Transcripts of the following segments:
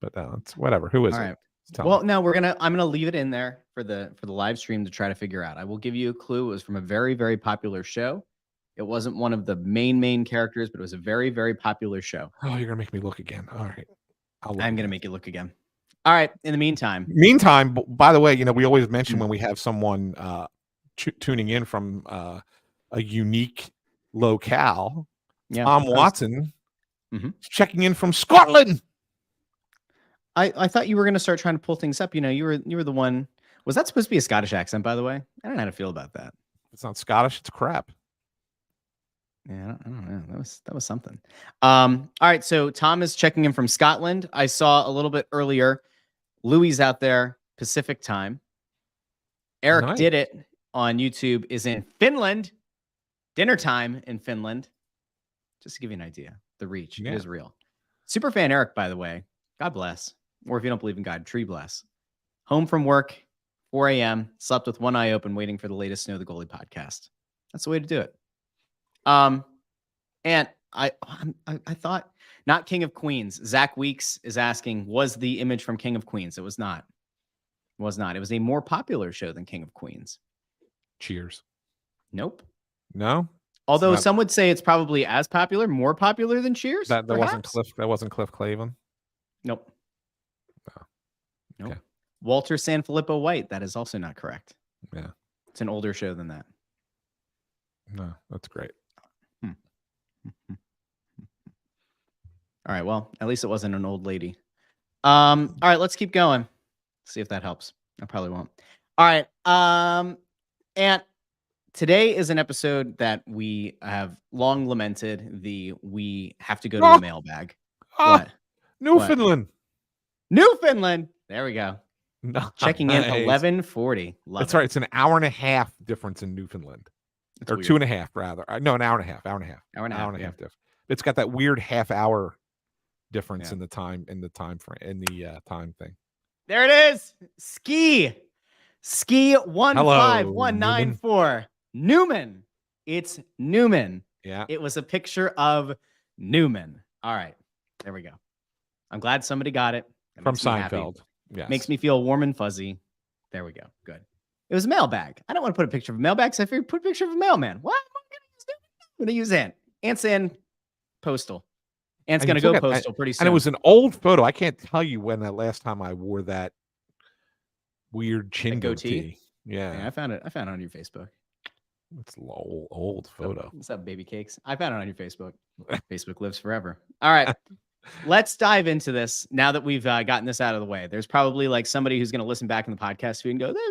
but it's whatever. Who is All it? right. Tell Well, me. no, I'm gonna leave it in there for the live stream to try to figure out. I will give you a clue. It was from a very, very popular show. It wasn't one of the main characters, but it was a very, very popular show. Oh, you're gonna make me look again. All right. I'm gonna make you look again. All right. In the meantime, by the way, we always mention when we have someone tuning in from a unique locale. yeah, Tom Watson Mhm. checking in from Scotland. I thought you were gonna start trying to pull things up. You were the one. Was that supposed to be a Scottish accent, by the way? I don't know how to feel about that. It's not Scottish. It's crap. Yeah, I don't know. That was something. All right. So Tom is checking in from Scotland. I saw a little bit earlier. Louis out there, Pacific time. Eric Nice. did it on YouTube. Is in Finland. Dinner time in Finland. Just to give you an idea, the reach it is real. Superfan Eric, by the way. God bless. Or if you don't believe in God, tree bless. Home from work, 4 a.m. Slept with one eye open, waiting for the latest Snow the Goalie podcast. That's the way to do it. And I thought not King of Queens. Zach Weeks is asking, was the image from King of Queens? It was not. It was not. It was a more popular show than King of Queens. Cheers. Nope. No. Although some would say it's probably as popular, more popular than Cheers. That wasn't Cliff. That wasn't Cliff Clavin. Nope. Oh. Nope. Okay. Walter Sanfilippo White. That is also not correct. Yeah. It's an older show than that. No, that's great. All right. Well, at least it wasn't an old lady. All right. Let's keep going. See if that helps. I probably won't. All right. And today is an episode that we have long lamented. We have to go to the mailbag. What? Newfoundland. Newfoundland. There we go. No, Checking in 11:40. That's right. It's an hour and a half difference in Newfoundland. That's or weird. 2.5 rather. No, an hour and a half. Hour and a half. Difference. It's got that weird half-hour difference in the time frame in the time thing. There it is. Ski 15194. Newman. It's Newman. Yeah. It was a picture of Newman. All right. There we go. I'm glad somebody got it. From Seinfeld. Yeah. Makes me feel warm and fuzzy. There we go. Good. It was a mailbag. I don't want to put a picture of a mailbag, so I figured put a picture of a mailman. What? I'm going to use Ant. Ant's in postal. Ant's going to go postal pretty soon. And it was an old photo. I can't tell you when the last time I wore that weird chin goatee. Yeah. I found it on your Facebook. It's an old photo. What's up, baby cakes? I found it on your Facebook. Facebook lives forever. All right. Let's dive into this now that we've gotten this out of the way. There's probably like somebody who's going to listen back in the podcast feed and go, these guys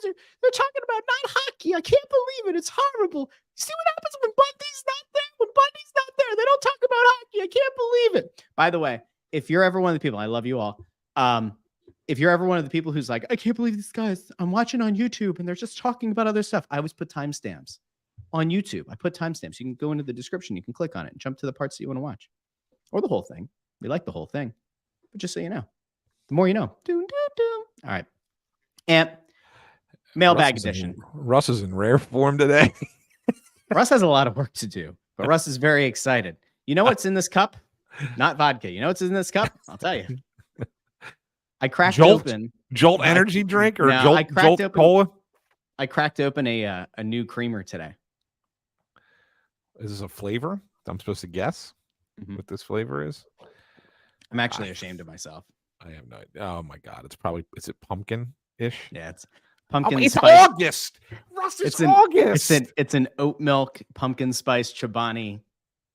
they're talking about not hockey. I can't believe it. It's horrible. See what happens when Bundy's not there? When Bundy's not there, they don't talk about hockey. I can't believe it. By the way, if you're ever one of the people, I love you all. If you're ever one of the people who's like, I can't believe these guys, I'm watching on YouTube and they're just talking about other stuff. I always put timestamps on YouTube. I put timestamps. You can go into the description. You can click on it and jump to the parts that you want to watch. Or the whole thing. We like the whole thing. But just so you know. The more you know. All right. And mailbag edition. Russ is in rare form today. Russ has a lot of work to do. But Russ is very excited. You know what's in this cup? Not vodka. You know what's in this cup? I'll tell you. I cracked open. Jolt energy drink or Jolt cola? I cracked open a new creamer today. Is this a flavor? I'm supposed to guess what this flavor is. I'm actually ashamed of myself. I have no idea. Oh my god! Is it pumpkin-ish? Yeah, it's pumpkin. It's spice. August. Russ, it's August. It's an oat milk pumpkin spice Chobani.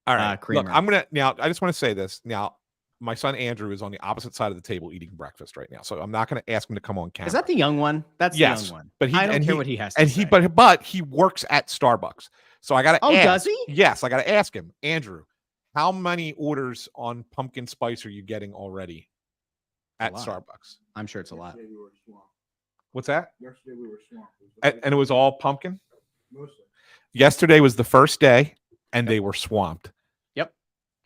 All right, creamer. Look, I just want to say this now. My son Andrew is on the opposite side of the table eating breakfast right now, so I'm not going to ask him to come on camera. Is that the young one? That's the young one. But I don't care what he has to say. But he works at Starbucks, so I got to. Oh, does he? Yes, I got to ask him, Andrew. How many orders on pumpkin spice are you getting already at Starbucks? I'm sure it's a lot. We were swamped. What's that? Yesterday we were swamped. And it was all pumpkin? Mostly. Yesterday was the first day, and they were swamped. Yep.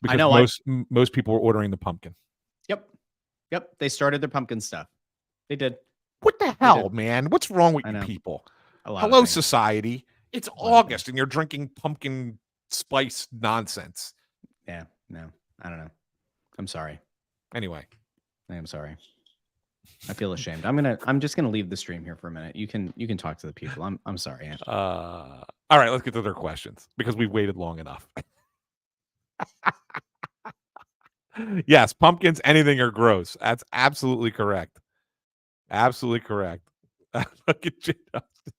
Because I know. Most people were ordering the pumpkin. Yep. They started their pumpkin stuff. They did. What the hell, man? What's wrong with you people? Hello, society. It's August, and you're drinking pumpkin spice nonsense. Yeah, no, I don't know. I'm sorry. Anyway, I am sorry. I feel ashamed. I'm just gonna leave the stream here for a minute. You can talk to the people. I'm sorry, Anthony. All right, let's get to their questions because we've waited long enough. Yes, pumpkins, anything are gross. That's absolutely correct. Absolutely correct. Look at you, Justin.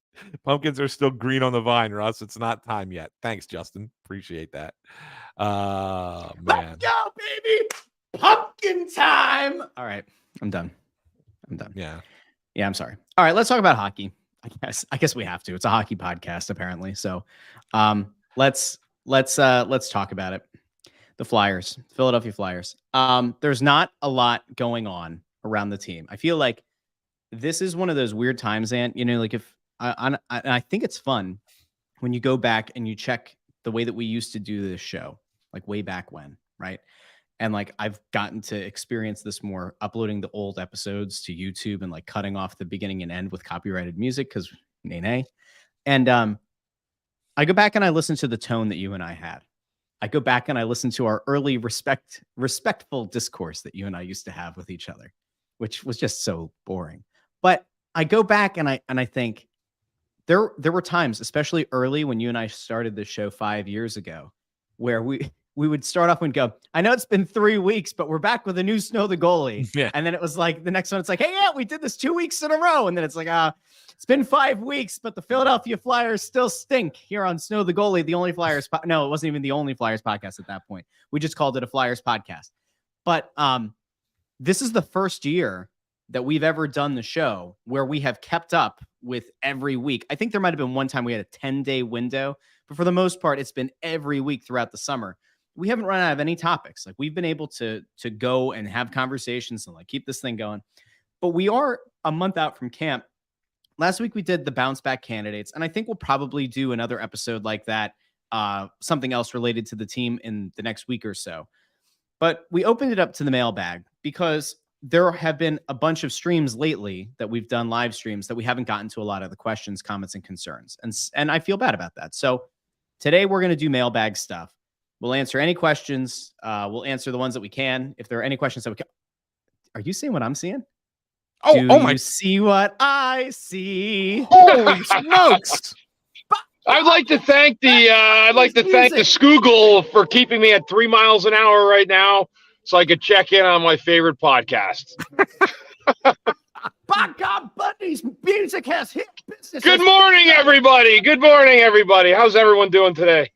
Pumpkins are still green on the vine, Russ. It's not time yet. Thanks, Justin. Appreciate that. Man. Let's go, baby. Pumpkin time. All right. I'm done. Yeah. Yeah, I'm sorry. All right, let's talk about hockey. I guess we have to. It's a hockey podcast, apparently. So let's talk about it. The Flyers, Philadelphia Flyers. There's not a lot going on around the team. I feel like this is one of those weird times, Ant. You know, like if I think it's fun when you go back and you check the way that we used to do this show, like way back when, right? And like I've gotten to experience this more, uploading the old episodes to YouTube and like cutting off the beginning and end with copyrighted music because nay. And I go back and I listen to the tone that you and I had. I go back and I listen to our early respectful discourse that you and I used to have with each other, which was just so boring. But I go back and I think there were times, especially early when you and I started this show 5 years ago, where we would start off and go, I know it's been 3 weeks, but we're back with a new Snow the Goalie. Yeah. And then it was like the next one, it's like, hey, yeah, we did this 2 weeks in a row. And then it's like, it's been 5 weeks, but the Philadelphia Flyers still stink here on Snow the Goalie, the only Flyers. No, it wasn't even the only Flyers podcast at that point. We just called it a Flyers podcast. But this is the first year that we've ever done the show where we have kept up with every week. I think there might've been one time we had a 10-day window, but for the most part, it's been every week throughout the summer. We haven't run out of any topics. Like we've been able to go and have conversations and like keep this thing going, but we are a month out from camp. Last week we did the bounce back candidates, and I think we'll probably do another episode like that, something else related to the team in the next week or so. But we opened it up to the mailbag because there have been a bunch of streams lately that we've done, live streams, that we haven't gotten to a lot of the questions, comments, and concerns. And I feel bad about that. So today we're going to do mailbag stuff. We'll answer any questions. We'll answer the ones that we can. If there are any questions that we can. Are you seeing what I'm seeing? Oh my! You see what I see? Holy smokes! I'd like to thank the Scoogle for keeping me at 3 miles an hour right now, so I could check in on my favorite podcast. By God, Bundy's music has hit business. Good morning, everybody. Good morning, everybody. How's everyone doing today?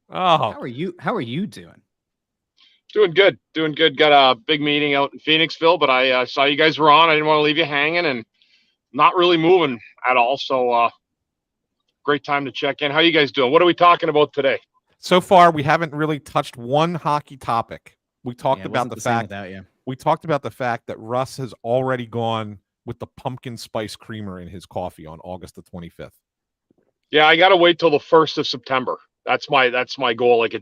Oh, how are you doing? Doing good. Got a big meeting out in Phoenixville, but I saw you guys were on. I didn't want to leave you hanging, and not really moving at all. So great time to check in. How you guys doing? What are we talking about today? So far, we haven't really touched one hockey topic. We talked about the fact that Russ has already gone with the pumpkin spice creamer in his coffee on August the 25th. Yeah, I got to wait till the 1st of September. That's my goal. Like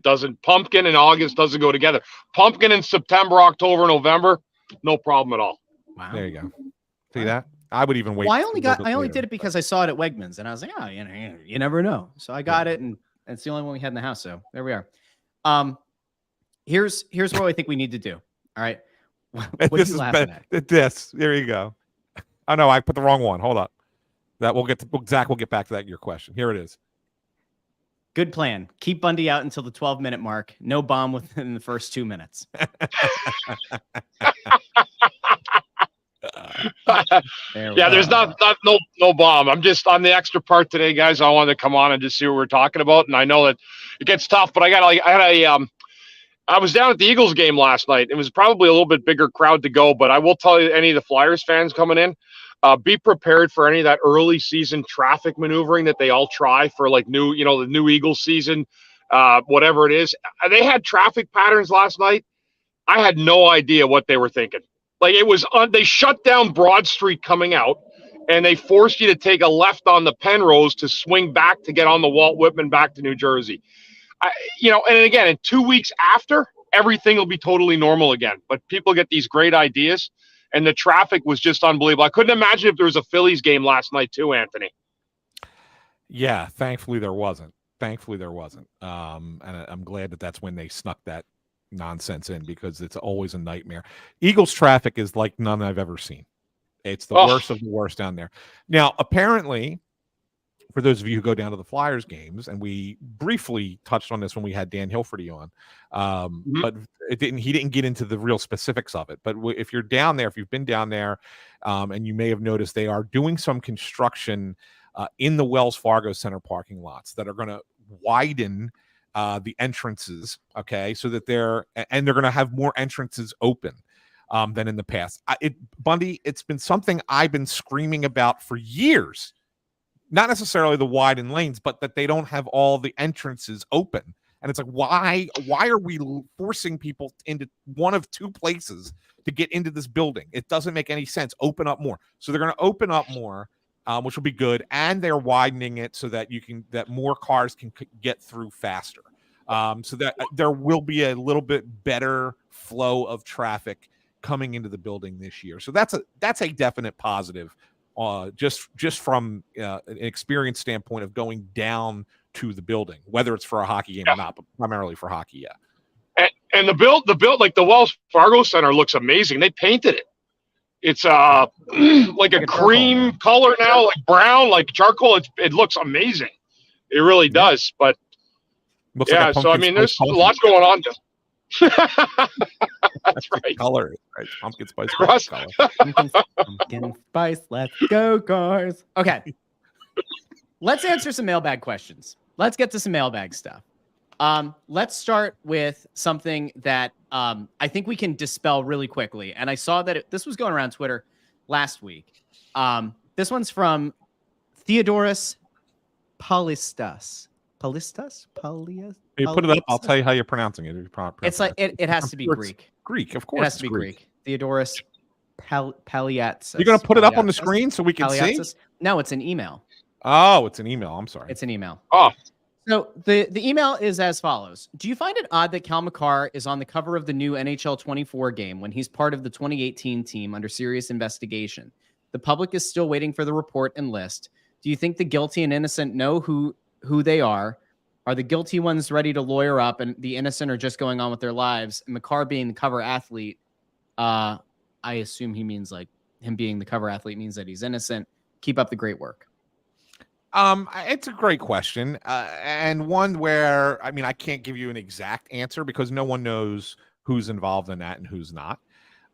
pumpkin and August doesn't go together. Pumpkin in September, October, November, no problem at all. Wow. There you go. See that? I would even wait. Well, I only did it because I saw it at Wegmans and I was like, oh, you never know. So I got it, and it's the only one we had in the house. So there we are. Here's what I think we need to do. All right. What are you laughing at? This. There you go. Oh no, I put the wrong one. Hold up. That Zach will get back to that. Your question. Here it is. Good plan. Keep Bundy out until the 12-minute mark. No bomb within the first 2 minutes. There's no bomb. I'm just on the extra part today, guys. I wanted to come on and just see what we're talking about. And I know that it gets tough, but I was down at the Eagles game last night. It was probably a little bit bigger crowd to go, but I will tell you, any of the Flyers fans coming in, be prepared for any of that early season traffic maneuvering that they all try for, like the new Eagles season, whatever it is. They had traffic patterns last night. I had no idea what they were thinking. Like it was they shut down Broad Street coming out, and they forced you to take a left on the Penrose to swing back to get on the Walt Whitman back to New Jersey. And again, in 2 weeks after, everything will be totally normal again. But people get these great ideas, and the traffic was just unbelievable. I couldn't imagine if there was a Phillies game last night too, Anthony. Yeah, thankfully there wasn't. And I'm glad that that's when they snuck that nonsense in because it's always a nightmare. Eagles traffic is like none I've ever seen. It's the worst of the worst down there. Now, apparently, for those of you who go down to the Flyers games, and we briefly touched on this when we had Dan Hilferty on, but he didn't get into the real specifics of it. But if you're down there, if you've been down there, and you may have noticed, they are doing some construction in the Wells Fargo Center parking lots that are going to widen the entrances, okay, so that they're going to have more entrances open than in the past. Bundy, it's been something I've been screaming about for years. Not necessarily the widened lanes, but that they don't have all the entrances open. And it's like, why are we forcing people into one of two places to get into this building? It doesn't make any sense. Open up more. So they're going to open up more, which will be good. And they're widening it so that that more cars can get through faster. So that there will be a little bit better flow of traffic coming into the building this year. So that's a definite positive. Just from an experience standpoint of going down to the building, whether it's for a hockey game or not, but primarily for hockey, And the build like the Wells Fargo Center looks amazing. They painted it. It's like a cream color now, like brown, like charcoal. It looks amazing. It really does. But like so I mean, there's a lot going on. That's right. Color, right? Pumpkin spice color. Pumpkin spice. Let's go, cars. Okay. Let's answer some mailbag questions. Let's get to some mailbag stuff. Let's start with something that I think we can dispel really quickly. And I saw that this was going around Twitter last week. This one's from Theodorus Paulistas. You put it up. I'll tell you how you're pronouncing it. It's like it has to be Greek. Greek, of course. It has to be Greek. Theodorus Paliatzis. You're going to put it up on the screen so we can see? No, it's an email. Oh, it's an email. I'm sorry. It's an email. Oh. So the email is as follows. Do you find it odd that Cal McCarr is on the cover of the new NHL 24 game when he's part of the 2018 team under serious investigation? The public is still waiting for the report and list. Do you think the guilty and innocent know who they are? Are the guilty ones ready to lawyer up and the innocent are just going on with their lives? And McCarr being the cover athlete, I assume he means like him being the cover athlete means that he's innocent. Keep up the great work. It's a great question. And one where, I mean, I can't give you an exact answer because no one knows who's involved in that and who's not.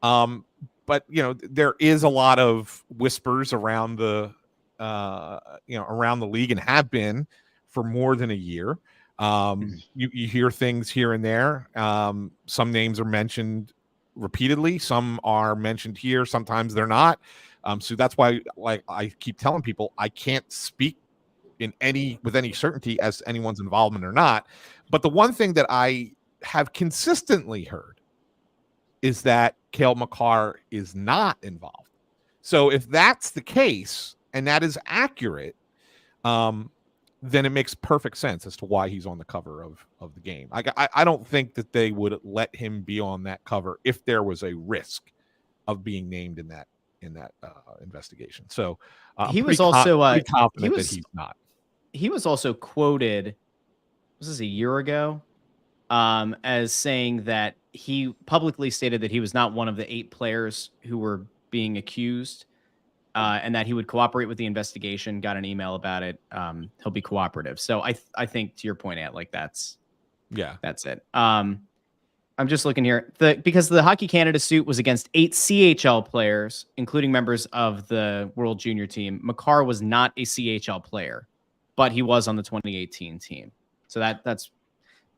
But, there is a lot of whispers around the league and have been for more than a year. You hear things here and there. Some names are mentioned repeatedly. Some are mentioned here. Sometimes they're not. So that's why, like, I keep telling people I can't speak with any certainty as to anyone's involvement or not. But the one thing that I have consistently heard is that Cale Makar is not involved. So if that's the case and that is accurate, then it makes perfect sense as to why he's on the cover of the game. I don't think that they would let him be on that cover if there was a risk of being named in that investigation. So he was also confident that he's not. He was also quoted, this is a year ago, as saying that he publicly stated that he was not one of the 8 players who were being accused, and that he would cooperate with the investigation. Got an email about it. He'll be cooperative. So I think to your point, Ant, like that's it. I'm just looking here because the Hockey Canada suit was against 8 CHL players, including members of the World Junior team. Makar was not a CHL player, but he was on the 2018 team. So that's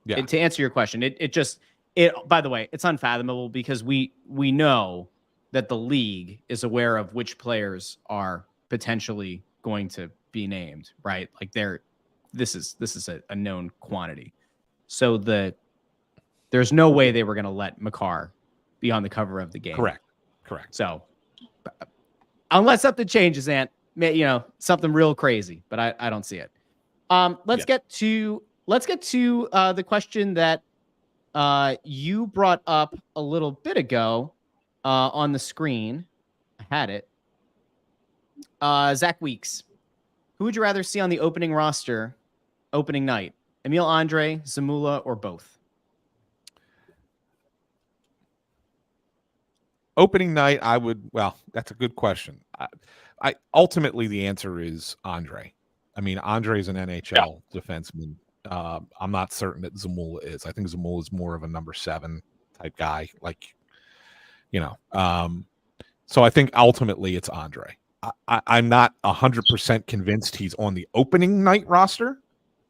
to answer your question. By the way, it's unfathomable because we know that the league is aware of which players are potentially going to be named, right? Like this is a known quantity. So there's no way they were going to let Makar be on the cover of the game. Correct. So unless something changes, Ant, something real crazy, but I don't see it. Let's get to the question that you brought up a little bit ago on the screen. I had it. Zach Weeks. Who would you rather see on the opening roster opening night? Emil Andrae, Zamula, or both? Opening night, that's a good question. I ultimately the answer is Andrae. I mean, Andrae is an NHL defenseman. I'm not certain that Zamula is. I think Zamula is more of a number 7 type guy, so I think ultimately it's Andrae. I'm not 100% convinced he's on the opening night roster.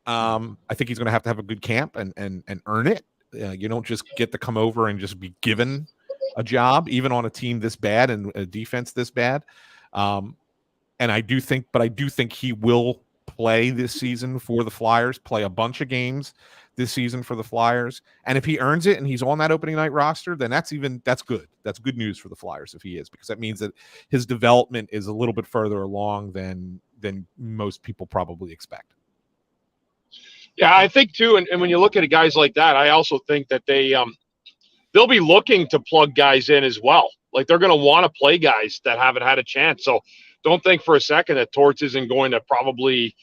I think he's going to have a good camp and earn it. You don't just get to come over and just be given a job, even on a team this bad and a defense this bad. And I do think he will play this season for the Flyers, play a bunch of games this season for the Flyers. And if he earns it and he's on that opening night roster, then that's good. That's good news for the Flyers if he is, because that means that his development is a little bit further along than most people probably expect. Yeah, I think too. And when you look at guys like that, I also think that they'll be looking to plug guys in as well. Like they're going to want to play guys that haven't had a chance. So don't think for a second that Torts isn't going to probably,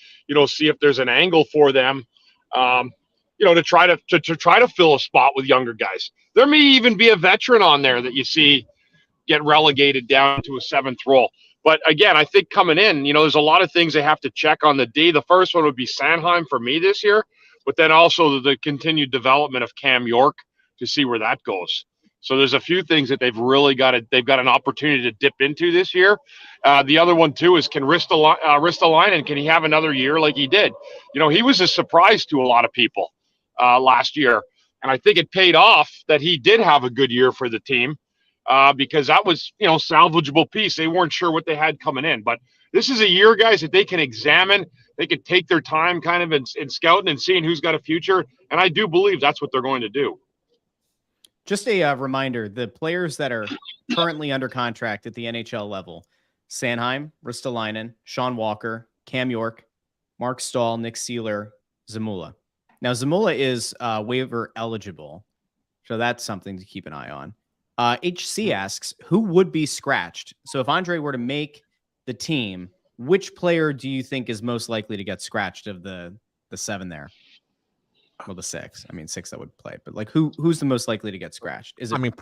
see if there's an angle for them, to try to fill a spot with younger guys. There may even be a veteran on there that you see get relegated down to a 7th role. But again, I think coming in, there's a lot of things they have to check on the D. The first one would be Sanheim for me this year, but then also the continued development of Cam York to see where that goes. So there's a few things that they've got an opportunity to dip into this year. The other one too is, can Ristolainen, can he have another year like he did? He was a surprise to a lot of people last year. And I think it paid off that he did have a good year for the team because that was, salvageable piece. They weren't sure what they had coming in, but this is a year, guys, that they can examine. They could take their time kind of in scouting and seeing who's got a future. And I do believe that's what they're going to do. Just a reminder, the players that are currently under contract at the NHL level: Sanheim, Ristolainen, Sean Walker, Cam York, Mark Stahl, Nick Seeler, Zamula. Now, Zamula is waiver eligible, so that's something to keep an eye on. HC asks, who would be scratched? So if Andrae were to make the team, which player do you think is most likely to get scratched of the 7 there? Well, the 6. I mean, 6 that would play, but like who's the most likely to get scratched? Is it?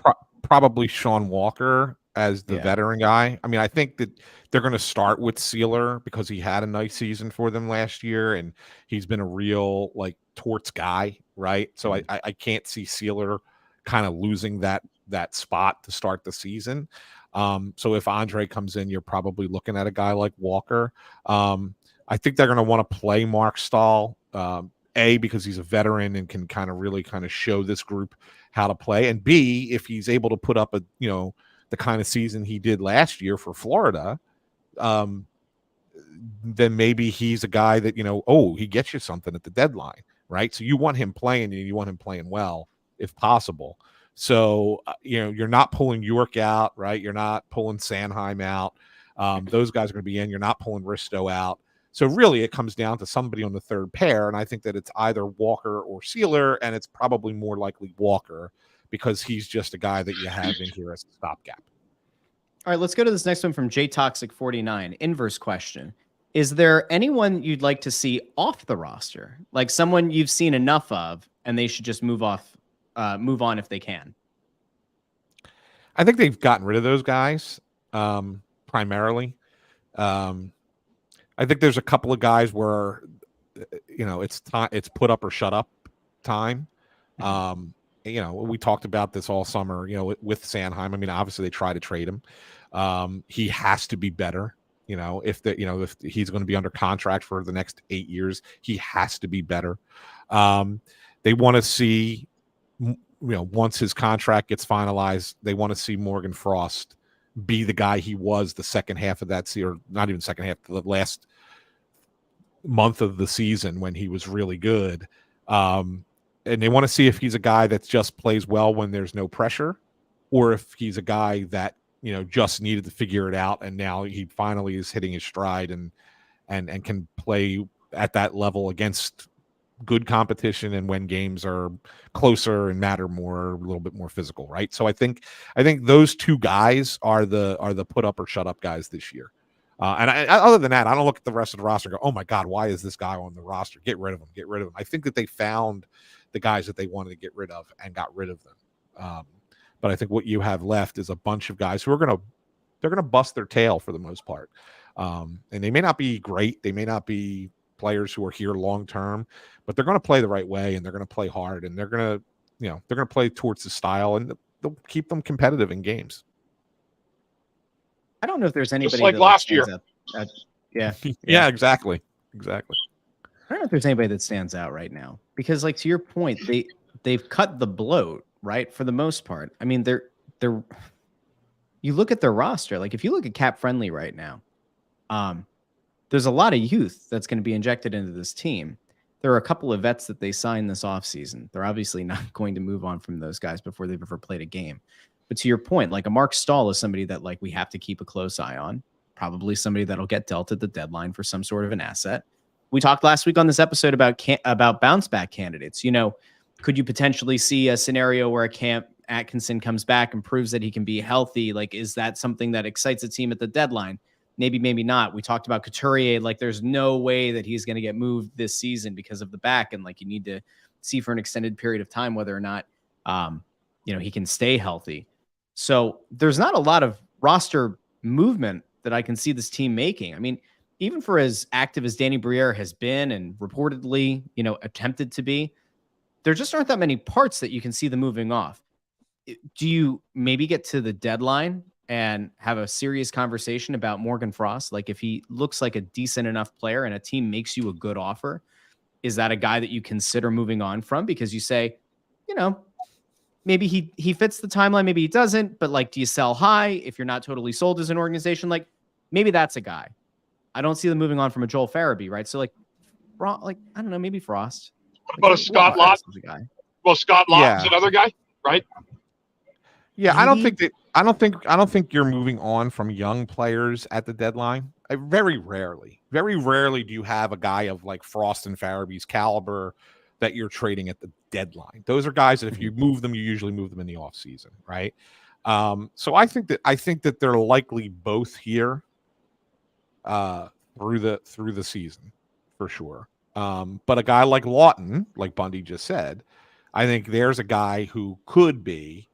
Probably Sean Walker as the veteran guy. I mean, I think that they're going to start with Seeler because he had a nice season for them last year, and he's been a real Torts guy, right? So I can't see Seeler kind of losing that spot to start the season. So if Andrae comes in, you're probably looking at a guy like Walker. I think they're going to want to play Mark Stahl. Because he's a veteran and can really show this group how to play, and B, if he's able to put up the kind of season he did last year for Florida, then maybe he's a guy that he gets you something at the deadline, right? So you want him playing, and you want him playing well if possible. So you're not pulling York out, right? You're not pulling Sanheim out. Those guys are going to be in. You're not pulling Risto out. So really, it comes down to somebody on the third pair, and I think that it's either Walker or Seeler, and it's probably more likely Walker because he's just a guy that you have in here as a stopgap. All right, let's go to this next one from JToxic49. Inverse question. Is there anyone you'd like to see off the roster? Like someone you've seen enough of, and they should just move on if they can? I think they've gotten rid of those guys primarily. I think there's a couple of guys where, it's put up or shut up time. We talked about this all summer, with Sanheim. I mean, obviously they try to trade him. He has to be better. If he's going to be under contract for the next 8 years, he has to be better. They want to see, once his contract gets finalized, they want to see Morgan Frost be the guy he was the second half of that season, or not even second half, the last month of the season when he was really good. And they want to see if he's a guy that just plays well when there's no pressure, or if he's a guy that, just needed to figure it out. And now he finally is hitting his stride and can play at that level against good competition, and when games are closer and matter more, a little bit more physical, right? So I think those two guys are the put up or shut up guys this year. Other than that, I don't look at the rest of the roster and go, oh my God, why is this guy on the roster? Get rid of him. I think that they found the guys that they wanted to get rid of and got rid of them. But I think what you have left is a bunch of guys who are they're gonna bust their tail for the most part. And they may not be great. They may not be players who are here long term, but they're going to play the right way, and they're going to play hard, and they're going to play towards the style, and they'll keep them competitive in games. I don't know if there's anybody just like last year. Yeah, exactly. I don't know if there's anybody that stands out right now, because, like, to your point, they've cut the bloat, right, for the most part. I mean, they're you look at their roster, like if you look at Cap Friendly right now, there's a lot of youth that's going to be injected into this team. There are a couple of vets that they signed this offseason. They're obviously not going to move on from those guys before they've ever played a game. But to your point, like a Mark Stahl is somebody that, like, we have to keep a close eye on. Probably somebody that'll get dealt at the deadline for some sort of an asset. We talked last week on this episode about bounce back candidates. You know, could you potentially see a scenario where Atkinson comes back and proves that he can be healthy? Like, is that something that excites a team at the deadline? Maybe, maybe not. We talked about Couturier. Like, there's no way that he's going to get moved this season because of the back. And, like, you need to see for an extended period of time whether or not, he can stay healthy. So there's not a lot of roster movement that I can see this team making. I mean, even for as active as Danny Briere has been and reportedly, attempted to be, there just aren't that many parts that you can see them moving off. Do you maybe get to the deadline and have a serious conversation about Morgan Frost? Like, if he looks like a decent enough player and a team makes you a good offer, is that a guy that you consider moving on from? Because you say, maybe he fits the timeline, maybe he doesn't, but, like, do you sell high if you're not totally sold as an organization? Like, maybe that's a guy. I don't see them moving on from a Joel Farabee, right? So, like, I don't know, maybe Frost. What about a Scott Lott? Well, Scott Lott is another guy, right? Yeah, maybe. I don't think you're moving on from young players at the deadline. Very rarely do you have a guy of, like, Frost and Farabee's caliber that you're trading at the deadline. Those are guys that if you move them, you usually move them in the offseason, right? So I think that they're likely both here through the season for sure. But a guy like Laughton, like Bundy just said, I think there's a guy who could be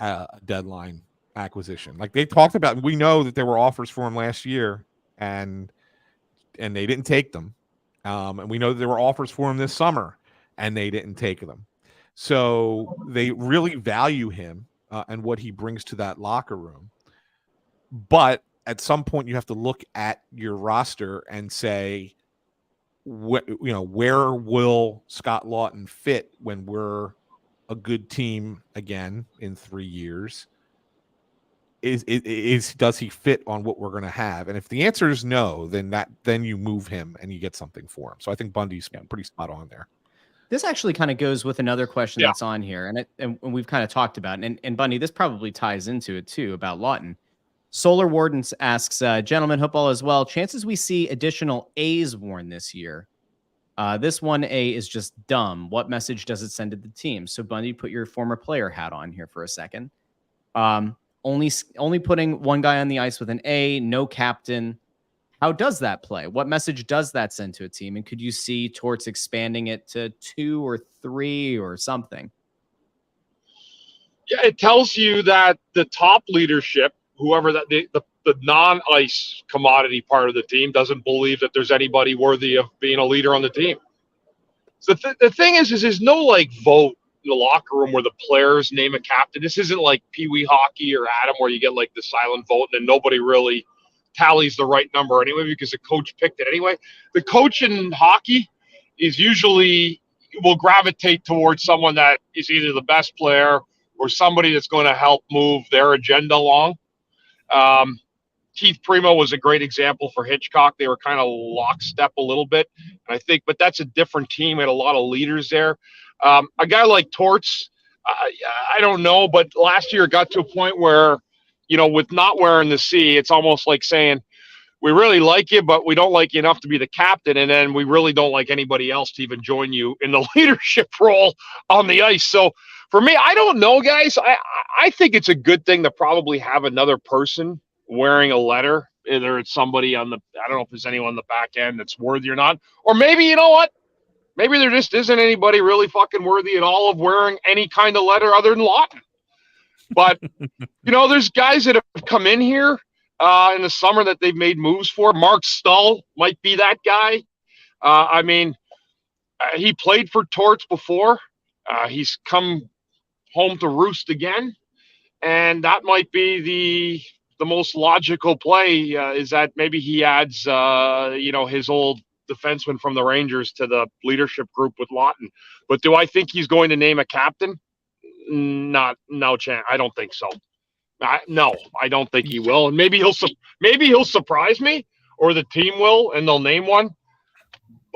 a deadline acquisition. Like they talked about, we know that there were offers for him last year and they didn't take them. And we know that there were offers for him this summer and they didn't take them. So they really value him and what he brings to that locker room. But at some point you have to look at your roster and say, where will Scott Laughton fit when we're a good team again in 3 years? Does he fit on what we're going to have? And if the answer is no, then you move him and you get something for him. So I think Bundy's pretty spot on there. This actually kind of goes with another question that's on here, and we've kind of talked about it. And Bundy, this probably ties into it too about Laughton. Solar Wardens asks, gentlemen, hope all is well. Chances we see additional A's worn this year. This 1A is just dumb. What message does it send to the team? So Bundy, put your former player hat on here for a second. Only putting one guy on the ice with an A, no captain. How does that play? What message does that send to a team? And could you see Torts expanding it to 2 or 3 or something? Yeah, it tells you that the top leadership, whoever that the non-ice commodity part of the team, doesn't believe that there's anybody worthy of being a leader on the team. So the thing is there's no like vote in the locker room where the players name a captain. This isn't like Pee Wee hockey or Adam where you get like the silent vote and then nobody really tallies the right number anyway because the coach picked it anyway. The coach in hockey is usually will gravitate towards someone that is either the best player or somebody that's going to help move their agenda along. Keith Primo was a great example for Hitchcock. They were kind of lockstep a little bit. And I think, but that's a different team. Had a lot of leaders there. A guy like Torts, I don't know, but last year it got to a point where, with not wearing the C, it's almost like saying, we really like you, but we don't like you enough to be the captain. And then we really don't like anybody else to even join you in the leadership role on the ice. So for me, I don't know, guys. I think it's a good thing to probably have another person wearing a letter. Either it's somebody I don't know if there's anyone on the back end that's worthy or not. Or maybe, you know what? Maybe there just isn't anybody really fucking worthy at all of wearing any kind of letter other than Laughton. But, there's guys that have come in here in the summer that they've made moves for. Mark Stull might be that guy. He played for Torts before. He's come home to roost again. And that might be the most logical play is that maybe he adds, his old defenseman from the Rangers to the leadership group with Laughton. But do I think he's going to name a captain? No chance. I don't think so. No, I don't think he will. And maybe he'll surprise me, or the team will, and they'll name one.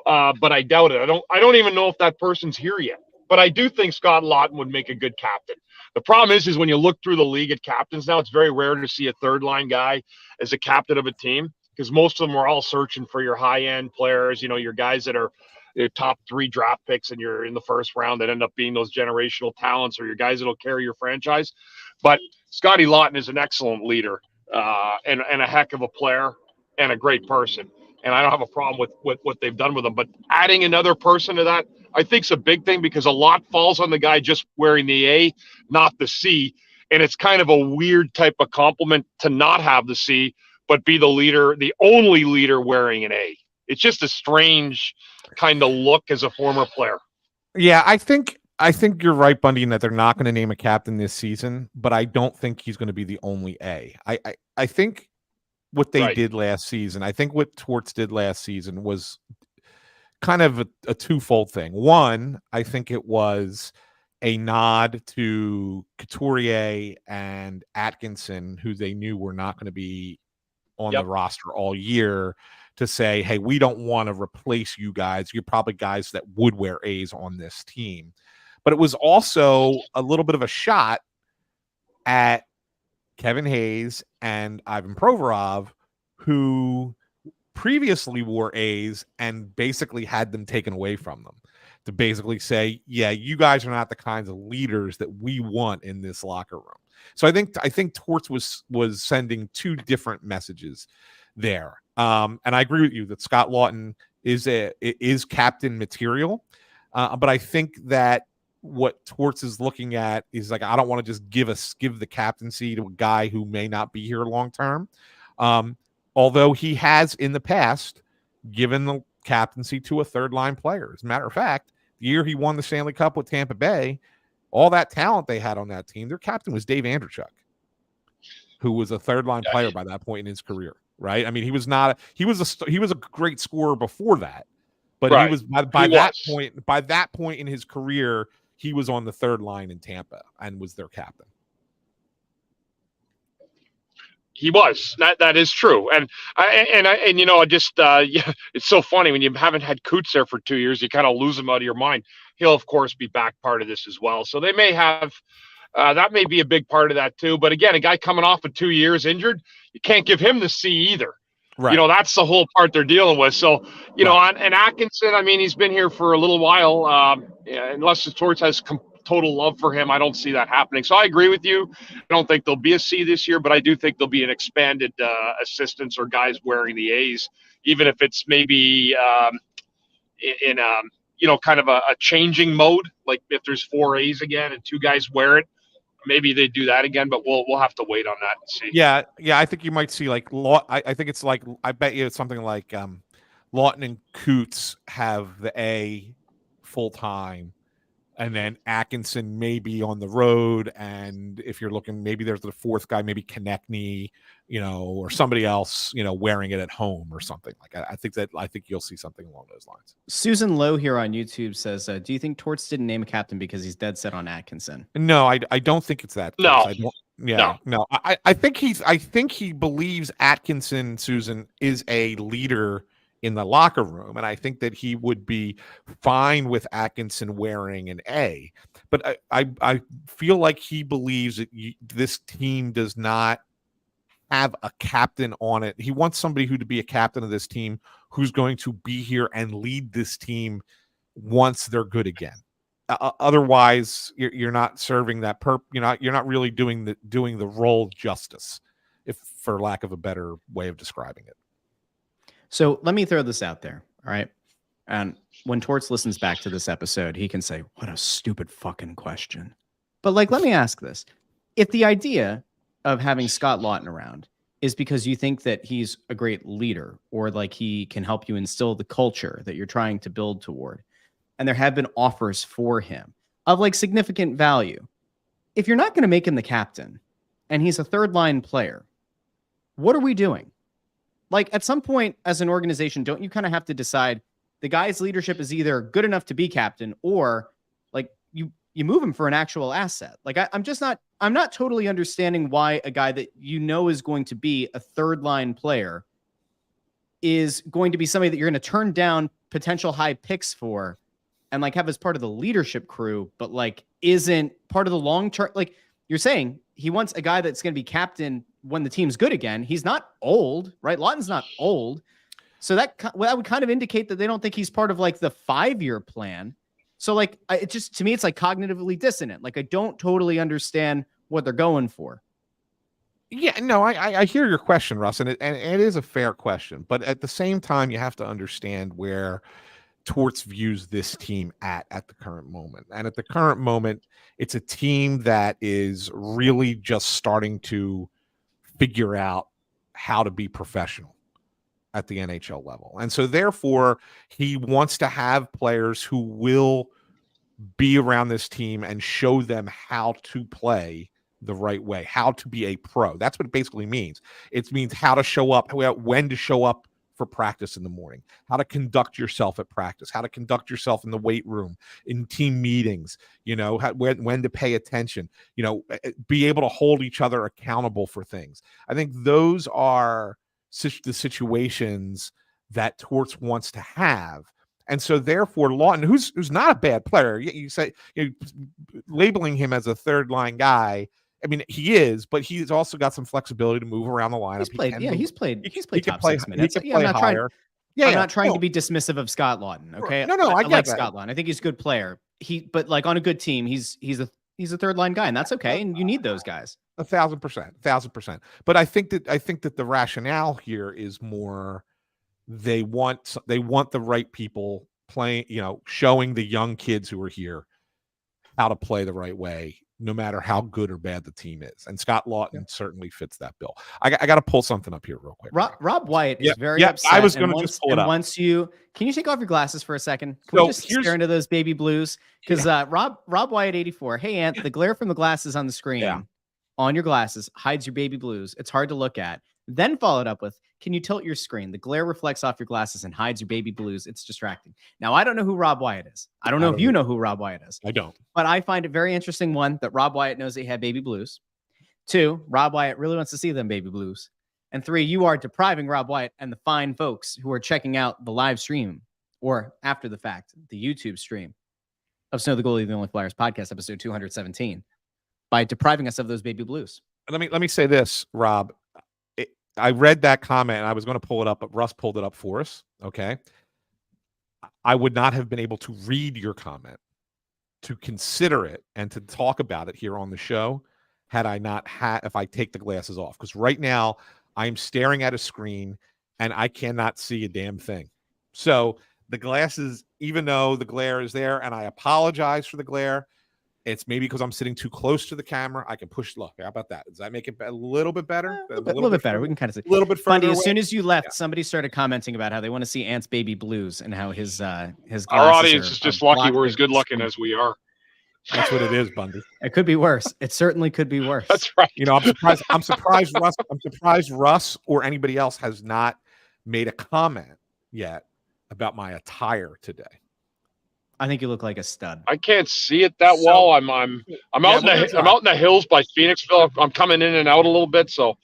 But I doubt it. I don't even know if that person's here yet. But I do think Scott Laughton would make a good captain. The problem is when you look through the league at captains now, it's very rare to see a third line guy as a captain of a team, because most of them are all searching for your high end players. Your guys that are your top 3 draft picks and you're in the first round that end up being those generational talents, or your guys that'll carry your franchise. But Scotty Laughton is an excellent leader and a heck of a player and a great person. And I don't have a problem with what they've done with him. But adding another person to that, I think is a big thing, because a lot falls on the guy just wearing the A, not the C. And it's kind of a weird type of compliment to not have the C, but be the leader, the only leader wearing an A. It's just a strange kind of look as a former player. Yeah, I think you're right, Bundy, in that they're not going to name a captain this season, but I don't think he's going to be the only A. I think what they did last season, I think what Torts did last season was kind of a twofold thing. One, I think it was a nod to Couturier and Atkinson, who they knew were not going to be on the roster all year, to say, hey, we don't want to replace you guys. You're probably guys that would wear A's on this team. But it was also a little bit of a shot at Kevin Hayes and Ivan Provorov, who previously wore A's and basically had them taken away from them, to basically say, yeah, you guys are not the kinds of leaders that we want in this locker room. So I think Torts was sending 2 different messages there. And I agree with you that Scott Laughton is captain material. But I think that what Torts is looking at is like, I don't want to just give the captaincy to a guy who may not be here long term. Although he has in the past given the captaincy to a third line player. As a matter of fact, the year he won the Stanley Cup with Tampa Bay, all that talent they had on that team, their captain was Dave Andrechuk, who was a third line player by that point in his career. Right. I mean, he was a great scorer before that, but he was by that point in his career, he was on the third line in Tampa and was their captain. He was. That is true. And it's so funny when you haven't had Coots there for 2 years, you kind of lose him out of your mind. He'll of course be back part of this as well. So they may have that may be a big part of that too. But again, a guy coming off of 2 years injured, you can't give him the C either. Right. That's the whole part they're dealing with. So, and Atkinson, I mean, he's been here for a little while. Unless the Torts has total love for him, I don't see that happening. So I agree with you. I don't think there'll be a C this year, but I do think there'll be an expanded assistants or guys wearing the A's, even if it's maybe in kind of a changing mode. Like if there's 4 A's again and 2 guys wear it, maybe they do that again, but we'll have to wait on that and see. Yeah. I think you might see I think it's like, I bet you it's something like Laughton and Coots have the A full time, and then Atkinson may be on the road, and if you're looking, maybe there's the 4th guy, maybe Konechny, or somebody else, wearing it at home or something. Like I think you'll see something along those lines. Susan Lowe here on YouTube says, do you think Torts didn't name a captain because he's dead set on Atkinson? No, I don't think it's that. No. No. I think he believes Atkinson, Susan, is a leader in the locker room, and I think that he would be fine with Atkinson wearing an A. But I feel like he believes that this team does not have a captain on it. He wants somebody to be a captain of this team who's going to be here and lead this team once they're good again. Otherwise, you're not serving that you're not really doing the role justice, if for lack of a better way of describing it. So let me throw this out there. All right. And when Torts listens back to this episode, he can say, what a stupid fucking question. But let me ask this. if the idea of having Scott Laughton around is because you think that he's a great leader or like he can help you instill the culture that you're trying to build toward, and there have been offers for him of like significant value, if you're not going to make him the captain and he's a third line player, what are we doing? Like at some point as an organization, don't you kind of have to decide the guy's leadership is either good enough to be captain or like you move him for an actual asset. Like I'm not totally understanding why a guy that you know is going to be a third line player is going to be somebody that you're going to turn down potential high picks for and like have as part of the leadership crew, but like isn't part of the long term. Like you're saying he wants a guy that's going to be captain when the team's good again. He's not old, right? Laughton's not old. So that would kind of indicate that they don't think he's part of like the 5-year plan. So like, it just, to me, it's like cognitively dissonant. Like I don't totally understand what they're going for. Yeah, no, I hear your question, Russ, and it is a fair question. But at the same time, you have to understand where Torts views this team at the current moment. And at the current moment, it's a team that is really just starting to figure out how to be professional at the NHL level. And so therefore, he wants to have players who will be around this team and show them how to play the right way, how to be a pro. That's what it basically means. It means how to show up, when to show up for practice in the morning, how to conduct yourself at practice, how to conduct yourself in the weight room, in team meetings, when to pay attention, be able to hold each other accountable for things. I think those are the situations that Torts wants to have. And so therefore Laughton, who's not a bad player, you say, labeling him as a third line guy, I mean, he is, but he's also got some flexibility to move around the lineup. He's played top 6 minutes. I'm not trying to be dismissive of Scott Laughton. Okay. No, I get like that. Scott Laughton. I think he's a good player. But like on a good team, he's a third line guy, and that's okay. And you need those guys. 1,000%. But I think that the rationale here is more, they want the right people playing, showing the young kids who are here how to play the right way, no matter how good or bad the team is. And Scott Laughton certainly fits that bill. I got to pull something up here real quick. Rob Wyatt is very upset. I was going to just pull it up. Can you take off your glasses for a second? Can we just stare into those baby blues? Because Rob Wyatt 84. Hey, Ant, the glare from the glasses on the screen on your glasses hides your baby blues. It's hard to look at. Then followed up with, can you tilt your screen? The glare reflects off your glasses and hides your baby blues. It's distracting. Now, I don't know who Rob Wyatt is. I don't know if you know who Rob Wyatt is. I don't. But I find it very interesting, one, that Rob Wyatt knows that he had baby blues. 2, Rob Wyatt really wants to see them baby blues. And 3, you are depriving Rob Wyatt and the fine folks who are checking out the live stream or after the fact, the YouTube stream of Snow the Goalie, the Only Flyers podcast, episode 217, by depriving us of those baby blues. Let me say this, Rob. I read that comment and I was going to pull it up, but Russ pulled it up for us. Okay. I would not have been able to read your comment, to consider it, and to talk about it here on the show had I not if I take the glasses off. Because right now I'm staring at a screen and I cannot see a damn thing. So the glasses, even though the glare is there, and I apologize for the glare, it's maybe because I'm sitting too close to the camera. I can push. Look, how about that? Does that make it a little bit better? A little bit better. We can kind of see. A little bit further. Bundy, as soon as you left, somebody started commenting about how they want to see Ant's baby blues and how his glasses. Our audience is just lucky we're as good looking as we are. That's what it is, Bundy. It could be worse. It certainly could be worse. That's right. I'm surprised Russ. I'm surprised Russ or anybody else has not made a comment yet about my attire today. I think you look like a stud. I can't see it that well. I'm out in the hills by Phoenixville. I'm coming in and out a little bit. So,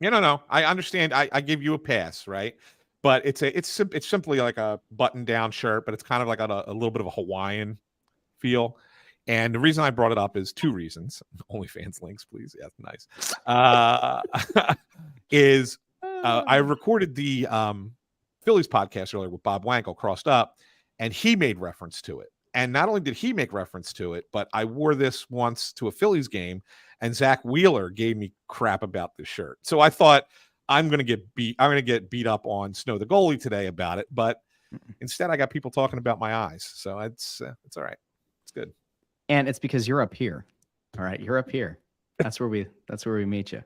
no. I understand. I give you a pass, right? But it's simply like a button down shirt, but it's kind of like a little bit of a Hawaiian feel. And the reason I brought it up is 2 reasons. OnlyFans links, please. Yeah, nice. I recorded the Phillies podcast earlier with Bob Wankel, Crossed Up. And he made reference to it. And not only did he make reference to it, but I wore this once to a Phillies game, and Zach Wheeler gave me crap about this shirt. So I thought, I'm going to get beat up on Snow the Goalie today about it. But instead, I got people talking about my eyes. So it's all right. It's good. And it's because you're up here. All right. You're up here. That's where we meet you.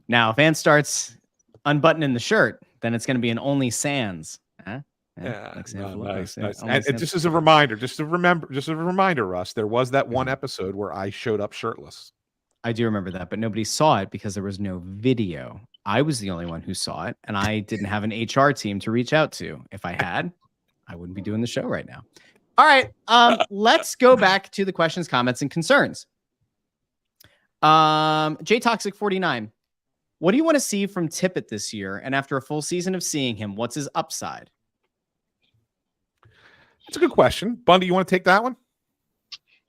Now, if Ant starts unbuttoning the shirt, then it's going to be an only Sans. Huh? Yeah, like nice. And just as a reminder, Russ, there was that one episode where I showed up shirtless. I do remember that, but nobody saw it because there was no video. I was the only one who saw it, and I didn't have an HR team to reach out to. If I had, I wouldn't be doing the show right now. All right, let's go back to the questions, comments, and concerns. JToxic49. What do you want to see from Tippett this year? And after a full season of seeing him, what's his upside? That's a good question. Bundy, you want to take that one?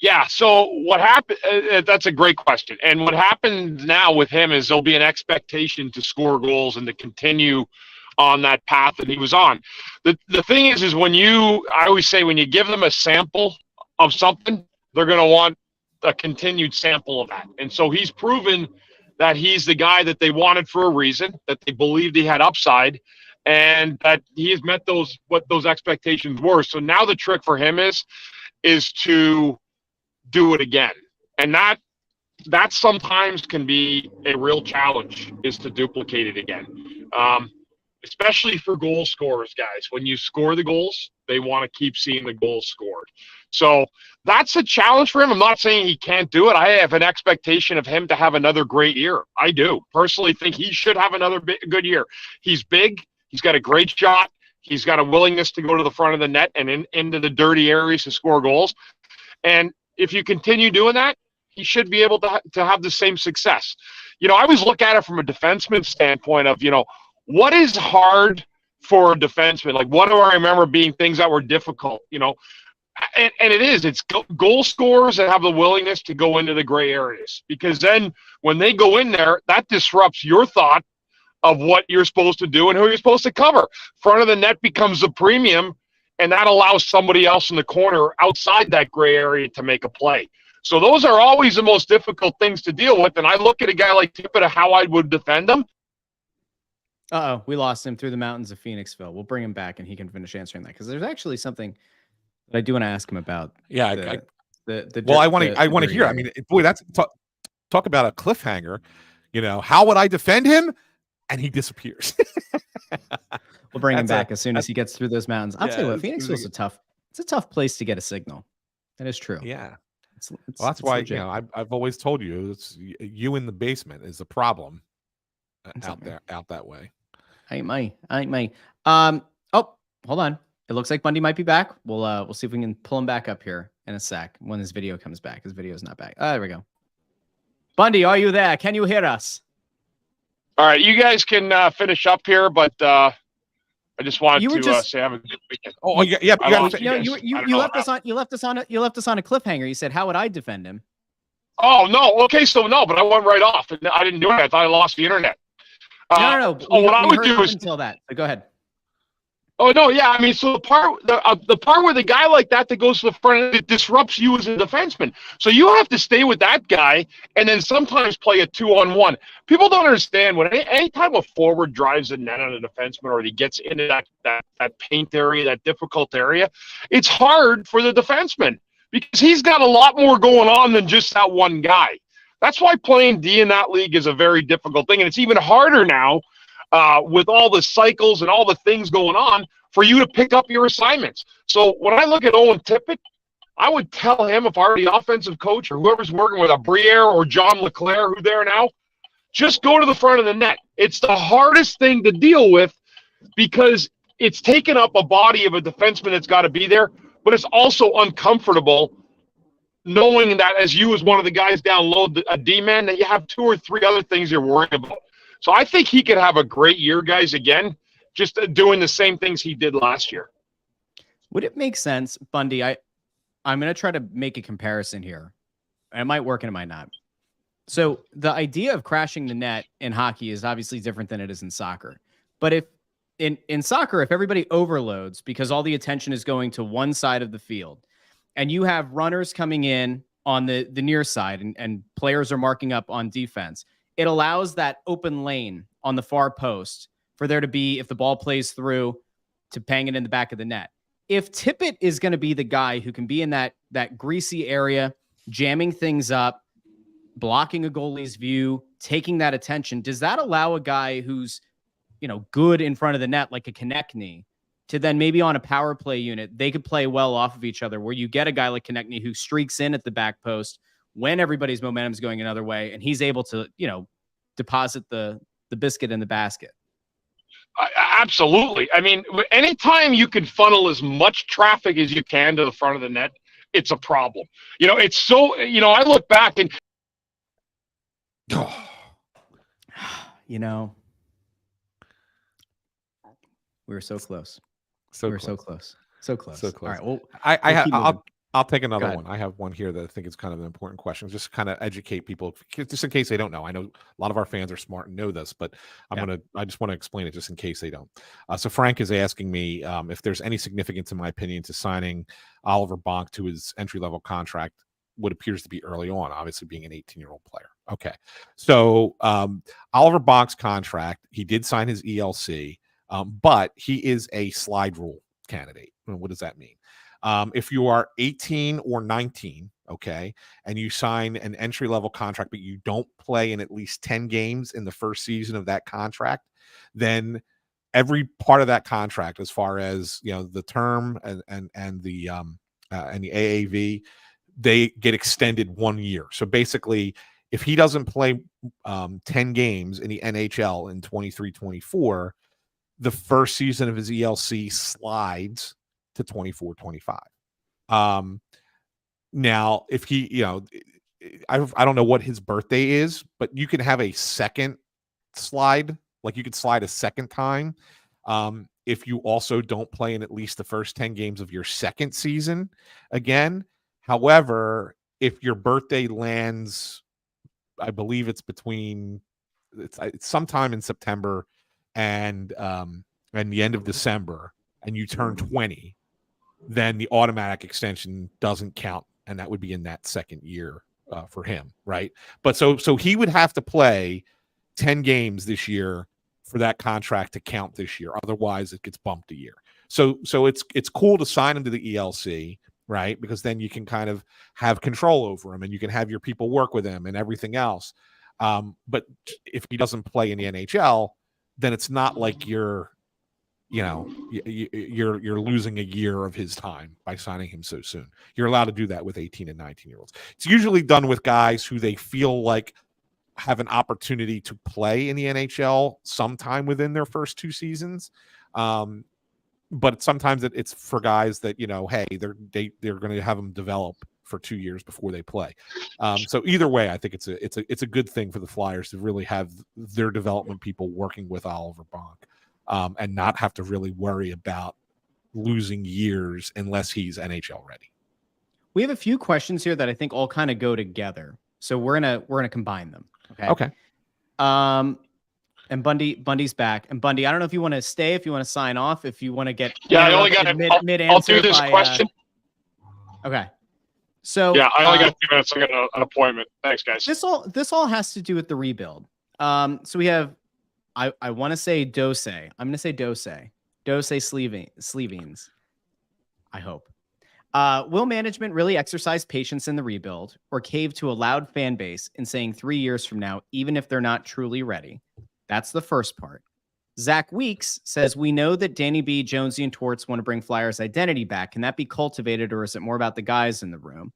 Yeah. So what happened? That's a great question. And what happened now with him is there'll be an expectation to score goals and to continue on that path that he was on. The thing is I always say when you give them a sample of something, they're going to want a continued sample of that. And so he's proven that he's the guy that they wanted for a reason, that they believed he had upside, and that he has met what those expectations were. So now the trick for him is to do it again. And that sometimes can be a real challenge, is to duplicate it again. Especially for goal scorers, guys. When you score the goals, they want to keep seeing the goals scored. So that's a challenge for him. I'm not saying he can't do it. I have an expectation of him to have another great year. I do. Personally think he should have another good year. He's big. He's got a great shot. He's got a willingness to go to the front of the net and into the dirty areas to score goals. And if you continue doing that, he should be able to have the same success. I always look at it from a defenseman standpoint of, what is hard for a defenseman? Like, what do I remember being things that were difficult, And it's goal scorers that have the willingness to go into the gray areas, because then when they go in there, that disrupts your thought of what you're supposed to do and who you're supposed to cover. Front of the net becomes the premium, and that allows somebody else in the corner outside that gray area to make a play. So those are always the most difficult things to deal with. And I look at a guy like Tippett, how I would defend him. We lost him through the mountains of Phoenixville. We'll bring him back and he can finish answering that, because there's actually something that I do want to ask him about. Yeah, I want to hear. I mean, boy, that's talk about a cliffhanger. How would I defend him? And he disappears. We'll bring him back as soon as he gets through those mountains. I'll tell you what, Phoenixville's it's a tough place to get a signal. That is true. Yeah. That's why legit. I've always told you, it's you in the basement is the problem out that way. I ain't my. Oh, hold on. It looks like Bundy might be back. We'll see if we can pull him back up here in a sec when his video comes back. His video's not back. There we go. Bundy, are you there? Can you hear us? All right, you guys can finish up here, but I just wanted to say have a good weekend. Oh yeah. You left us on a cliffhanger. You said, how would I defend him? Oh no. Okay, so no, but I went right off, and I didn't do it. I thought I lost the internet. No. What I would do is until that. So go ahead. Oh no, yeah. I mean, so the part where the guy like that goes to the front, it disrupts you as a defenseman. So you have to stay with that guy, and then sometimes play a 2-on-1. People don't understand when anytime a forward drives a net on a defenseman, or he gets into that paint area, that difficult area, it's hard for the defenseman because he's got a lot more going on than just that one guy. That's why playing D in that league is a very difficult thing, and it's even harder now. With all the cycles and all the things going on, for you to pick up your assignments. So when I look at Owen Tippett, I would tell him, if I were the offensive coach or whoever's working with a Briere or John Leclerc, who's there now, just go to the front of the net. It's the hardest thing to deal with because it's taken up a body of a defenseman that's got to be there, but it's also uncomfortable knowing that as one of the guys down low, a D-man, that you have 2 or 3 other things you're worrying about. So I think he could have a great year, guys, again, just doing the same things he did last year. Would it make sense, Bundy? I'm going to try to make a comparison here. It might work and it might not. So the idea of crashing the net in hockey is obviously different than it is in soccer. But if in soccer, if everybody overloads because all the attention is going to one side of the field, and you have runners coming in on the near side and players are marking up on defense, it allows that open lane on the far post for there to be, if the ball plays through, to bang it in the back of the net. If Tippett is going to be the guy who can be in that greasy area, jamming things up, blocking a goalie's view, taking that attention. Does that allow a guy who's, good in front of the net, like a Konechny, to then maybe on a power play unit, they could play well off of each other, where you get a guy like Konechny who streaks in at the back post when everybody's momentum is going another way, and he's able to, deposit the biscuit in the basket. Absolutely. I mean, anytime you can funnel as much traffic as you can to the front of the net, it's a problem. It's so, I look back and, we were so close. So close. All right. Well, I'll take another one. I have one here that I think is kind of an important question, just kind of educate people, just in case they don't know. I know a lot of our fans are smart and know this, but I just want to explain it just in case they don't. So Frank is asking me if there's any significance, in my opinion, to signing Oliver Bonk to his entry-level contract, what appears to be early on, obviously being an 18-year-old player. Okay. So Oliver Bonk's contract, he did sign his ELC, but he is a slide rule candidate. What does that mean? If you are 18 or 19, okay, and you sign an entry-level contract, but you don't play in at least 10 games in the first season of that contract, then every part of that contract, as far as the term and the AAV, they get extended 1 year. So basically, if he doesn't play 10 games in the NHL in 23-24, the first season of his ELC slides to 24-25. Now, if he, I don't know what his birthday is, but you can have a second slide, like you could slide a second time. If you also don't play in at least the first 10 games of your second season again. However, if your birthday lands, I believe it's sometime in September and the end of December, and you turn 20, then the automatic extension doesn't count, and that would be in that second year for him, right? But so he would have to play 10 games this year for that contract to count this year. Otherwise, it gets bumped a year. So it's cool to sign him to the ELC, right? Because then you can kind of have control over him, and you can have your people work with him and everything else. But if he doesn't play in the NHL, then it's not like you're losing a year of his time by signing him so soon. You're allowed to do that with 18 and 19-year-olds. It's usually done with guys who they feel like have an opportunity to play in the NHL sometime within their first two seasons. But sometimes it's for guys that, hey, they're going to have them develop for 2 years before they play. So either way, I think it's a good thing for the Flyers to really have their development people working with Oliver Bonk, and not have to really worry about losing years unless he's NHL ready. We have a few questions here that I think all kind of go together, so we're gonna combine them. Okay. And Bundy's back. And Bundy, I don't know if you want to stay, if you want to sign off, if you want to get I only got mid I'll do this question. Okay. So I only got 2 minutes. I got an appointment. Thanks, guys. This all has to do with the rebuild. So we have, I want to say Dose. I'm going to say Dose Sleevings. I hope. Will management really exercise patience in the rebuild, or cave to a loud fan base in saying 3 years from now, even if they're not truly ready? That's the first part. Zach Weeks says, we know that Danny B, Jonesy, and Torts want to bring Flyers identity back. Can that be cultivated, or is it more about the guys in the room?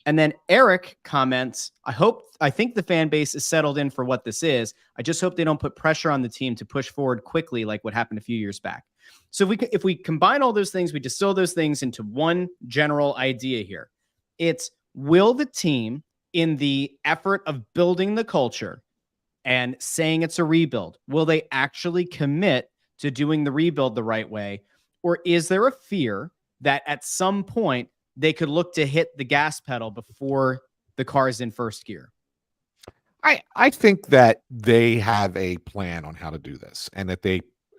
And then Eric comments, I think the fan base is settled in for what this is. I just hope they don't put pressure on the team to push forward quickly like what happened a few years back. So if we combine all those things, we distill those things into one general idea here. It's, will the team, in the effort of building the culture and saying it's a rebuild, will they actually commit to doing the rebuild the right way? Or is there a fear that at some point they could look to hit the gas pedal before the car is in first gear? I think that they have a plan on how to do this, and that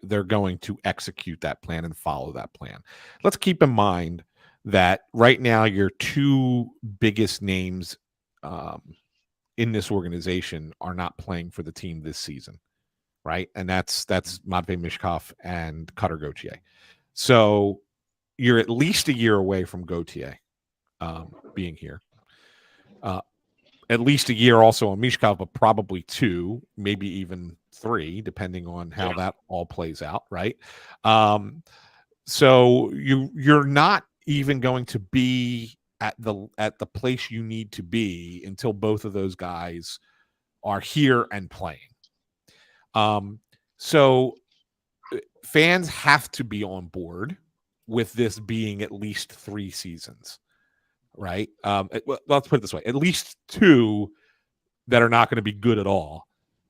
they're going to execute that plan and follow that plan. Let's keep in mind that right now your two biggest names in this organization are not playing for the team this season, right? And that's Matvei Mishkov and Cutter Gauthier. So you're at least a year away from Gauthier being here. at least a year also on Mishkov, but probably 2, maybe even 3, depending on how that all plays out, right? So you're not even going to be at the place you need to be until both of those guys are here and playing. So fans have to be on board with this being at least 3 seasons, right? Let's put it this way: at least 2 that are not going to be good at all,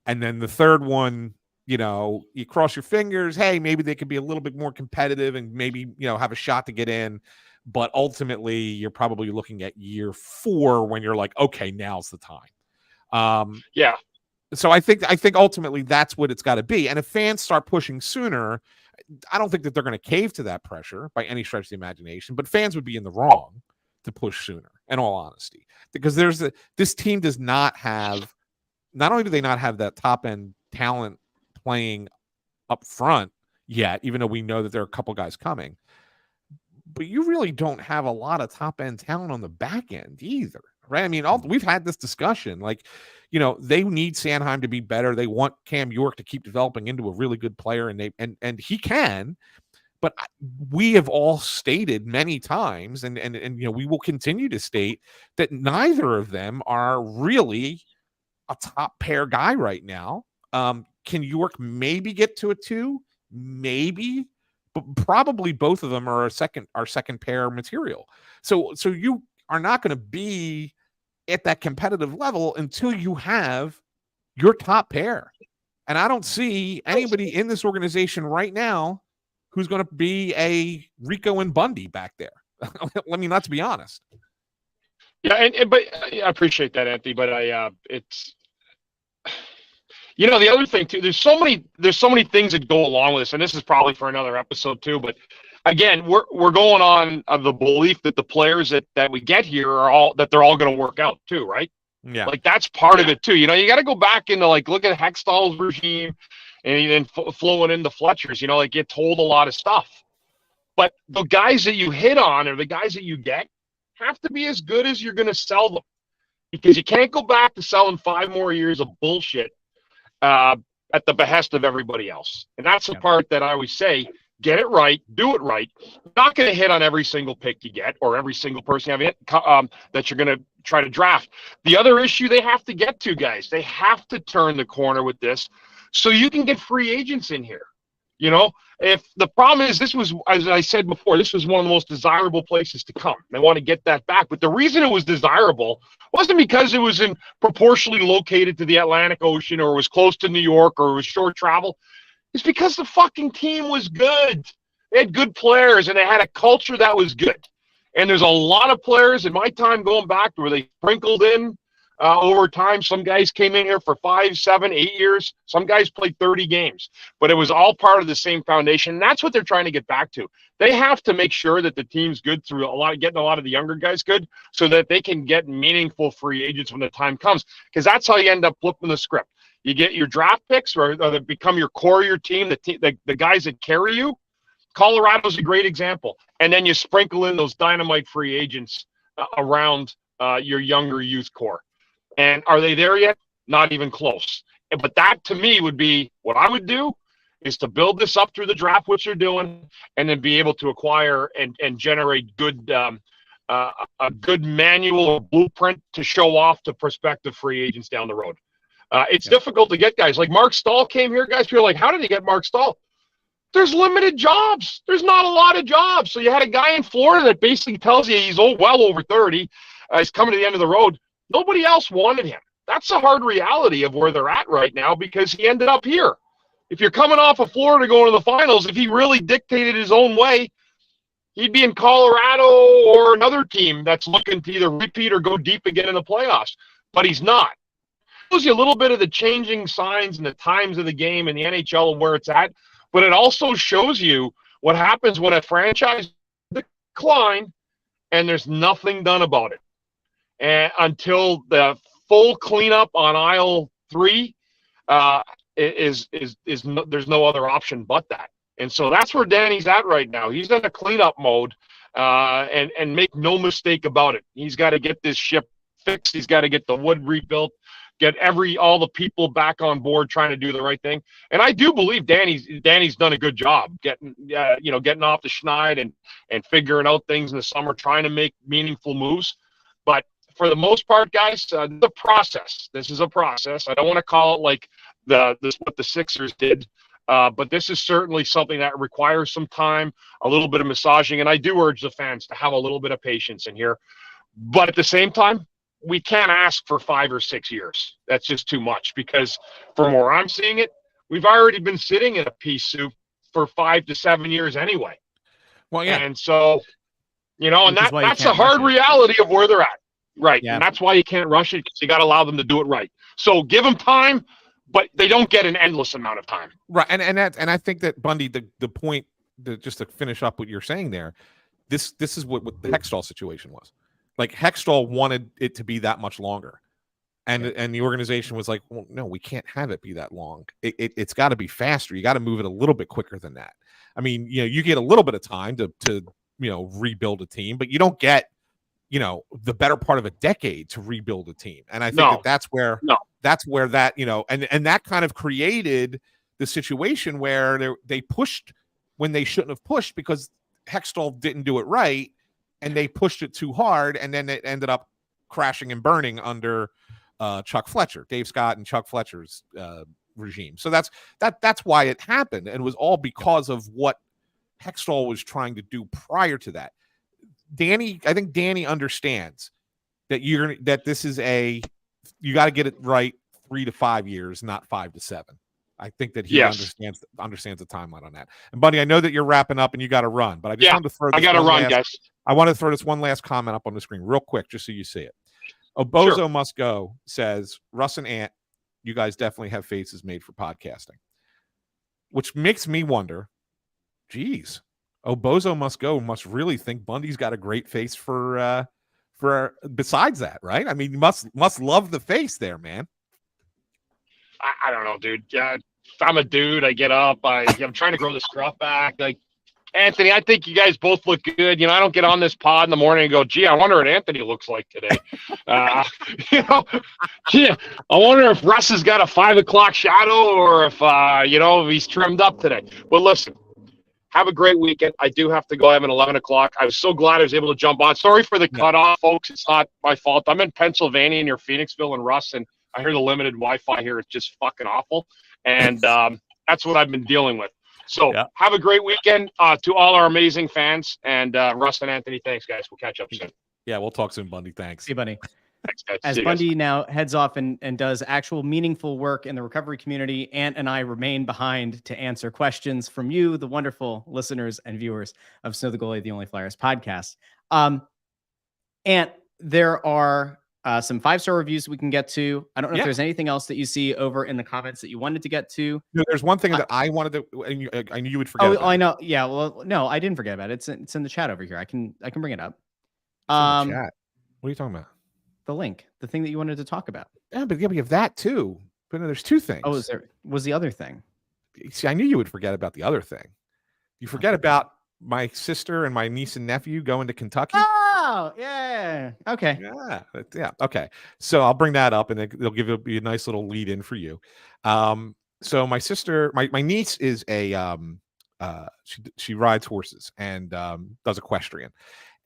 and then the third one, you cross your fingers. Hey, maybe they could be a little bit more competitive and maybe have a shot to get in. But ultimately, you're probably looking at year 4 when you're like, okay, now's the time. So I think ultimately that's what it's got to be. And if fans start pushing sooner, I don't think that they're going to cave to that pressure by any stretch of the imagination. But fans would be in the wrong to push sooner, in all honesty, because this team does not have. Not only do they not have that top end talent playing up front yet, even though we know that there are a couple guys coming, but you really don't have a lot of top end talent on the back end either, right? I mean, we've had this discussion, like, they need Sanheim to be better. They want Cam York to keep developing into a really good player, and he can. But we have all stated many times, and we will continue to state that neither of them are really a top pair guy right now. Can York maybe get to a 2? Maybe, but probably both of them are second pair material. So you are not going to be at that competitive level until you have your top pair. And I don't see anybody in this organization right now who's going to be a Rico and Bundy back there. I mean, let's be honest. Yeah, but I appreciate that, Anthony. But it's the other thing too. There's so many things that go along with this, and this is probably for another episode too. But again, we're going on of the belief that the players that we get here they're all going to work out too, right? Yeah, like that's part of it too. You got to go back into look at Hextall's regime, and then flowing into Fletcher's. Get told a lot of stuff, but the guys that you hit on or the guys that you get have to be as good as you're going to sell them, because you can't go back to selling 5 more years of bullshit at the behest of everybody else. And that's the part that I always say: get it right, do it right. You're not going to hit on every single pick you get or every single person you have that you're going to try to draft. The other issue they have to get to, guys, they have to turn the corner with this so you can get free agents in here. If the problem is, this was, as I said before, this was one of the most desirable places to come. They want to get that back. But the reason it was desirable wasn't because it was proportionally located to the Atlantic Ocean, or it was close to New York, or it was short travel. It's because the fucking team was good. They had good players, and they had a culture that was good. And there's a lot of players in my time going back where they sprinkled in over time. Some guys came in here for 5, 7, 8 years. Some guys played 30 games. But it was all part of the same foundation. And that's what they're trying to get back to. They have to make sure that the team's good through getting a lot of the younger guys good, so that they can get meaningful free agents when the time comes. Because that's how you end up flipping the script. You get your draft picks, or they become your core of your team, the guys that carry you. Colorado's a great example. And then you sprinkle in those dynamite free agents around your younger youth core. And are they there yet? Not even close. But that, to me, would be what I would do, is to build this up through the draft, which they're doing, and then be able to acquire and generate a good manual or blueprint to show off to prospective free agents down the road. It's difficult to get guys. Like Mark Stahl came here, guys. You're like, how did he get Mark Stahl? There's limited jobs. There's not a lot of jobs. So you had a guy in Florida that basically tells you he's well over 30. He's coming to the end of the road. Nobody else wanted him. That's the hard reality of where they're at right now, because he ended up here. If you're coming off of Florida going to the finals, if he really dictated his own way, he'd be in Colorado or another team that's looking to either repeat or go deep again in the playoffs. But he's not. It shows you a little bit of the changing signs and the times of the game in the NHL and where it's at. But it also shows you what happens when a franchise declines and there's nothing done about it. And until the full cleanup on aisle 3 there's no other option but that. And so that's where Danny's at right now. He's in a cleanup mode, and make no mistake about it. He's got to get this ship fixed. He's got to get the wood rebuilt, get all the people back on board trying to do the right thing. And I do believe Danny's done a good job getting off the schneid and figuring out things in the summer, trying to make meaningful moves. But for the most part, guys, the process. This is a process. I don't want to call it like what the Sixers did, but this is certainly something that requires some time, a little bit of massaging. And I do urge the fans to have a little bit of patience in here. But at the same time, we can't ask for 5 or 6 years. That's just too much, because from where I'm seeing it, we've already been sitting in a pea soup for 5 to 7 years anyway. Well, yeah. And so, and that's a hard reality of where they're at. Right. Yeah. And that's why you can't rush it, because you got to allow them to do it right. So give them time, but they don't get an endless amount of time. Right. And I think that, Bundy, the point, just to finish up what you're saying there, this is what the Hextall situation was. Like, Hextall wanted it to be that much longer. And the organization was like, well, no, we can't have it be that long. It's got to be faster. You got to move it a little bit quicker than that. I mean, you get a little bit of time to rebuild a team, but you don't get, the better part of a decade to rebuild a team. And I think that's where that, and that kind of created the situation where they pushed when they shouldn't have pushed, because Hextall didn't do it right, and they pushed it too hard, and then it ended up crashing and burning under Chuck Fletcher, Dave Scott and Chuck Fletcher's regime. So that's why it happened, and it was all because of what Hextall was trying to do prior to that. I think Danny understands that this is you got to get it right 3 to 5 years, not 5 to 7. I think that he understands the timeline on that. And Bundy, I know that you're wrapping up and you got to run, but I just wanted to throw. I got to run, guys. I want to throw this one last comment up on the screen real quick, just so you see it. Obozo Must Go says, Russ and Ant, you guys definitely have faces made for podcasting, which makes me wonder, geez, Obozo Must Go must really think Bundy's got a great face for besides that, right? I mean, you must love the face there, man. I don't know, dude. I'm a dude. I get up. I'm trying to grow the scruff back. Like, Anthony, I think you guys both look good. I don't get on this pod in the morning and go, gee, I wonder what Anthony looks like today. I wonder if Russ has got a 5 o'clock shadow, or if he's trimmed up today. But listen, have a great weekend. I do have to go. I have an 11 o'clock. I was so glad I was able to jump on. Sorry for the cutoff, folks. It's not my fault. I'm in Pennsylvania near Phoenixville and Russ, and I hear the limited Wi-Fi here is just fucking awful. And that's what I've been dealing with. So have a great weekend to all our amazing fans. And Russ and Anthony, thanks, guys. We'll catch up soon. Yeah, we'll talk soon, Bundy. Thanks. See you, Bundy. Thanks, guys. As Bundy now heads off and does actual meaningful work in the recovery community, Ant and I remain behind to answer questions from you, the wonderful listeners and viewers of Snow the Goalie, the Only Flyers podcast. Ant, there are some 5-star reviews we can get to. I don't know if there's anything else that you see over in the comments that you wanted to get to. No, there's one thing that I wanted to, and I knew you would forget. Oh, I know. Yeah. Well, no, I didn't forget about it. It's in the chat over here. I can bring it up. Chat. What are you talking about? The link, the thing that you wanted to talk about. Yeah, but we have that too. But no, there's 2 things. Oh, was the other thing? See, I knew you would forget about the other thing. You forget about my sister and my niece and nephew going to Kentucky. Oh, yeah. Okay. Yeah. Okay. So I'll bring that up, and it'll be a nice little lead in for you. So my sister, my niece is she rides horses and does equestrian.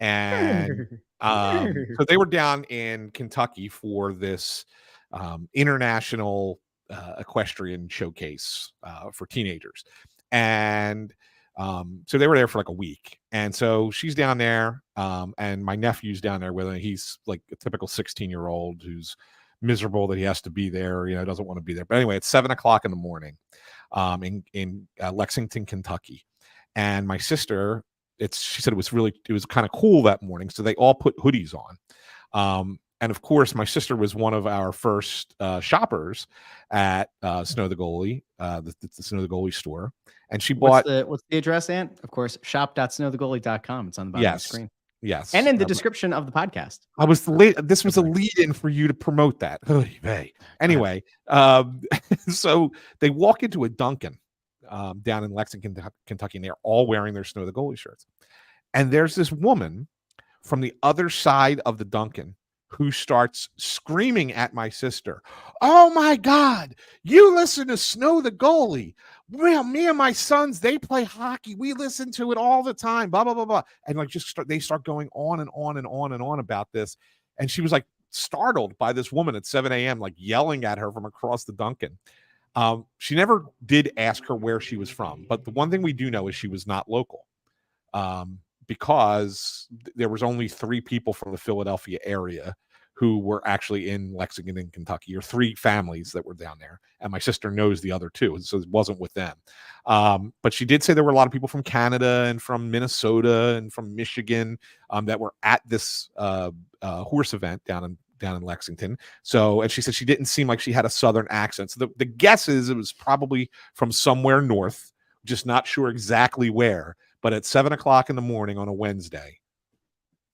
And so they were down in Kentucky for this international equestrian showcase for teenagers. And so they were there for like a week. And so she's down there, and my nephew's down there with her. He's like a typical 16-year-old who's miserable that he has to be there, doesn't want to be there. But anyway, it's 7 o'clock in the morning in Lexington, Kentucky. And my sister, she said it was kind of cool that morning. So they all put hoodies on. And of course, my sister was one of our first shoppers at Snow the Goalie, the Snow the Goalie store. And she bought. What's the address, Ant? Of course, shop.snowthegoalie.com. It's on the bottom of the screen. Yes. And in the description of the podcast. This was a lead in for you to promote that. Anyway, so they walk into a Dunkin' down in Lexington, Kentucky, and they're all wearing their Snow the Goalie shirts. And there's this woman from the other side of the Dunkin' who starts screaming at my sister, "Oh my God, you listen to Snow the Goalie. Well, me and my sons, they play hockey. We listen to it all the time, blah, blah, blah, blah." And like they start going on and on and on and on about this. And she was like startled by this woman at 7 a.m., like yelling at her from across the Duncan. She never did ask her where she was from, but the one thing we do know is she was not local. Because there was only 3 people from the Philadelphia area who were actually in Lexington in Kentucky, or 3 families that were down there. And my sister knows the other 2, so it wasn't with them. But she did say there were a lot of people from Canada and from Minnesota and from Michigan that were at this horse event down in Lexington. So, and she said she didn't seem like she had a Southern accent. So the guess is it was probably from somewhere north, just not sure exactly where. But at 7 o'clock in the morning on a Wednesday,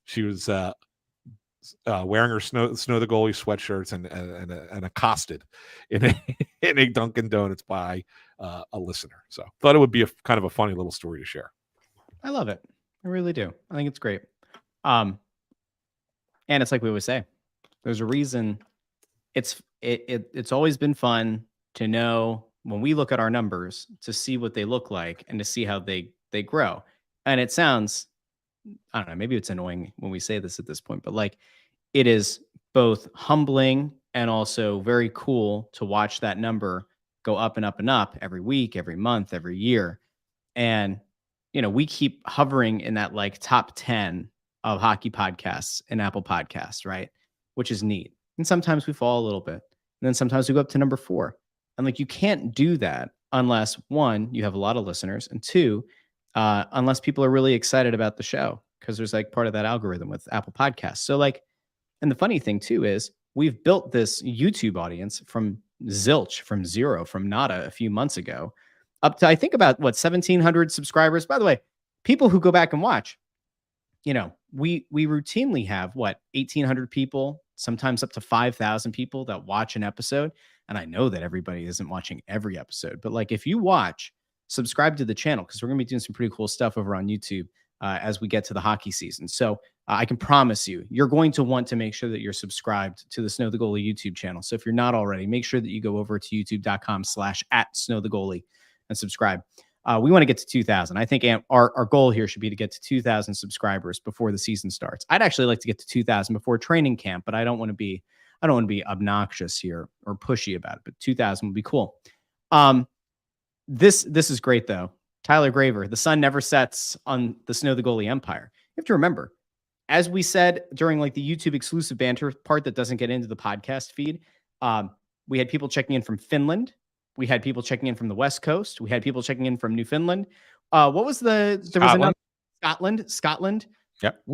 she was wearing her Snow the Goalie sweatshirts and accosted in a Dunkin' Donuts by a listener. So thought it would be a kind of a funny little story to share. I love it. I really do. I think it's great. And it's like we always say, there's a reason. It's always been fun to know when we look at our numbers to see what they look like and to see how they grow. And it sounds, I don't know, maybe it's annoying when we say this at this point, but like it is both humbling and also very cool to watch that number go up and up and up every week, every month, every year. And, you know, we keep hovering in that like top 10 of hockey podcasts in Apple Podcasts, right? Which is neat. And sometimes we fall a little bit. And then sometimes we go up to number 4. And like, you can't do that unless 1, you have a lot of listeners, and 2, unless people are really excited about the show, because there's like part of that algorithm with Apple Podcasts. So like, and the funny thing too is we've built this YouTube audience from zilch, from zero, from nada a few months ago, up to I think about 1,700 subscribers. By the way, people who go back and watch, you know, we routinely have 1,800 people, sometimes up to 5,000 people that watch an episode. And I know that everybody isn't watching every episode, but like if you watch, subscribe to the channel, because we're going to be doing some pretty cool stuff over on YouTube as we get to the hockey season. So I can promise you're going to want to make sure that you're subscribed to the Snow the Goalie YouTube channel. So if you're not already, make sure that you go over to youtube.com/@SnowTheGoalie and subscribe. We want to get to 2,000. I think our goal here should be to get to 2,000 subscribers before the season starts. I'd actually like to get to 2,000 before training camp, but I don't want to be obnoxious here or pushy about it. But 2,000 would be cool. This is great though. Tyler Graver, the sun never sets on the Snow the Goalie empire. You have to remember, as we said during like the YouTube exclusive banter part that doesn't get into the podcast feed, we had people checking in from Finland. We had people checking in from the West Coast. We had people checking in from Newfoundland. What was Scotland. Yep.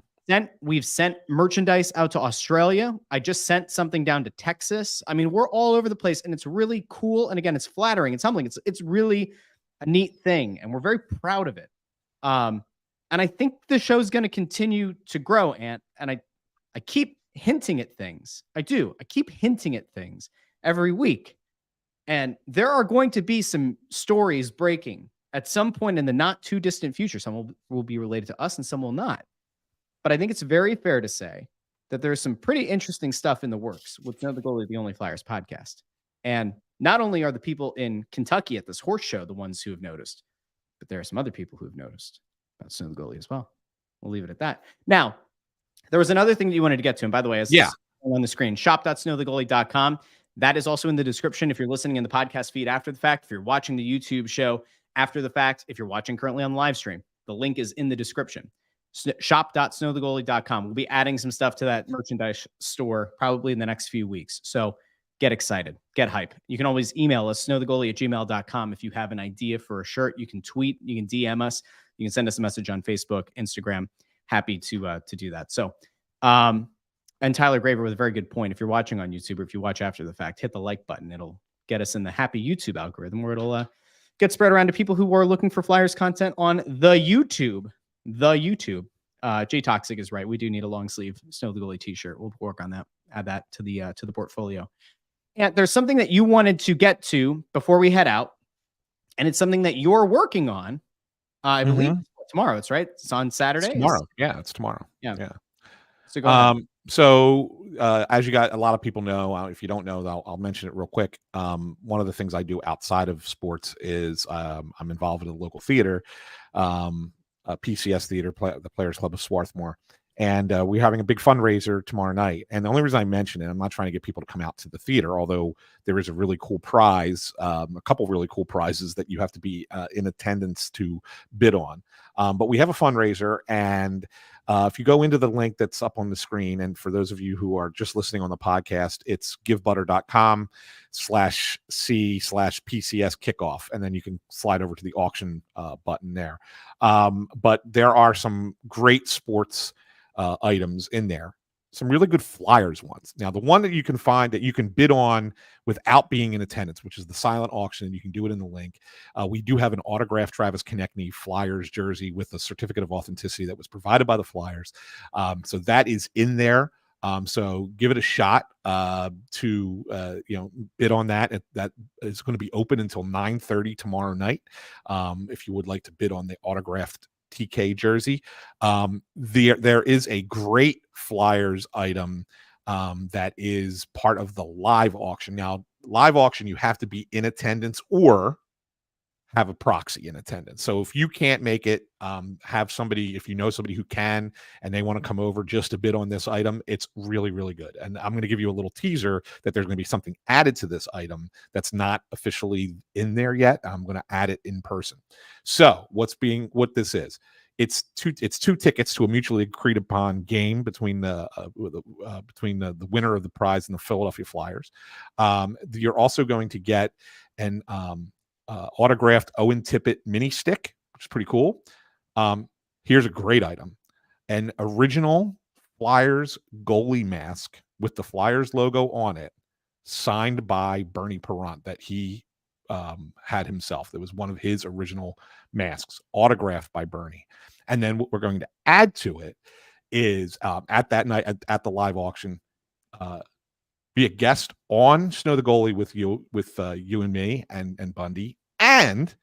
We've sent merchandise out to Australia. I just sent something down to Texas. I mean, we're all over the place, and it's really cool. And again, it's flattering. It's humbling. It's really a neat thing, and we're very proud of it. And I think the show's going to continue to grow, Ant. And I keep hinting at things. I do. I keep hinting at things every week. And there are going to be some stories breaking at some point in the not too distant future. Some will be related to us and some will not. But I think it's very fair to say that there's some pretty interesting stuff in the works with Snow the Goalie, the Only Flyers podcast. And not only are the people in Kentucky at this horse show the ones who have noticed, but there are some other people who have noticed about Snow the Goalie as well. We'll leave it at that. Now, there was another thing that you wanted to get to. And by the way, as on the screen, shop.snowthegoalie.com. That is also in the description if you're listening in the podcast feed after the fact. If you're watching the YouTube show after the fact, if you're watching currently on the live stream, the link is in the description. Shop.snowthegoalie.com. We'll be adding some stuff to that merchandise store probably in the next few weeks. So get excited, get hype. You can always email us, snowthegoalie@gmail.com. If you have an idea for a shirt, you can tweet, you can DM us, you can send us a message on Facebook, Instagram. Happy to do that. So, and Tyler Graver with a very good point. If you're watching on YouTube or if you watch after the fact, hit the like button. It'll get us in the happy YouTube algorithm where it'll get spread around to people who are looking for Flyers content on the YouTube. Jay Toxic is right. We do need a long sleeve Snow the Goalie t-shirt. We'll work on that. Add that to the portfolio. And there's something that you wanted to get to before we head out, and it's something that you're working on. I believe tomorrow. It's right. It's on Saturday. It's tomorrow. Yeah, it's tomorrow. Yeah. So go ahead. So as you got a lot of people know, if you don't know, I'll mention it real quick. One of the things I do outside of sports is I'm involved in a local theater, a PCS theater, the Players Club of Swarthmore. And we're having a big fundraiser tomorrow night. And the only reason I mention it, I'm not trying to get people to come out to the theater, although there is a really cool prize, a couple really cool prizes that you have to be in attendance to bid on. But we have a fundraiser, and if you go into the link that's up on the screen, and for those of you who are just listening on the podcast, it's givebutter.com/C/PCS kickoff. And then you can slide over to the auction button there. But there are some great sports items in there, some really good Flyers ones. Now, the one that you can find that you can bid on without being in attendance, which is the silent auction, and you can do it in the link. We do have an autographed Travis Konechny Flyers jersey with a certificate of authenticity that was provided by the Flyers. So that is in there. So give it a shot to bid on that. That is going to be open until 9:30 tomorrow night. If you would like to bid on the autographed TK jersey. There is a great Flyers item that is part of the live auction. Now, live auction, you have to be in attendance or have a proxy in attendance. So if you can't make it, have somebody, if you know somebody who can, and they want to come over just to bid on this item, it's really, really good. And I'm going to give you a little teaser that there's going to be something added to this item that's not officially in there yet. I'm going to add it in person. So what this is, it's two tickets to a mutually agreed upon game between the winner of the prize and the Philadelphia Flyers. You're also going to get an autographed Owen Tippett mini stick, which is pretty cool. Here's a great item: an original Flyers goalie mask with the Flyers logo on it, signed by Bernie Perrant, that he had himself. That was one of his original masks, autographed by Bernie. And then what we're going to add to it is at that night at the live auction, be a guest on Snow the Goalie with you and me and Bundy, and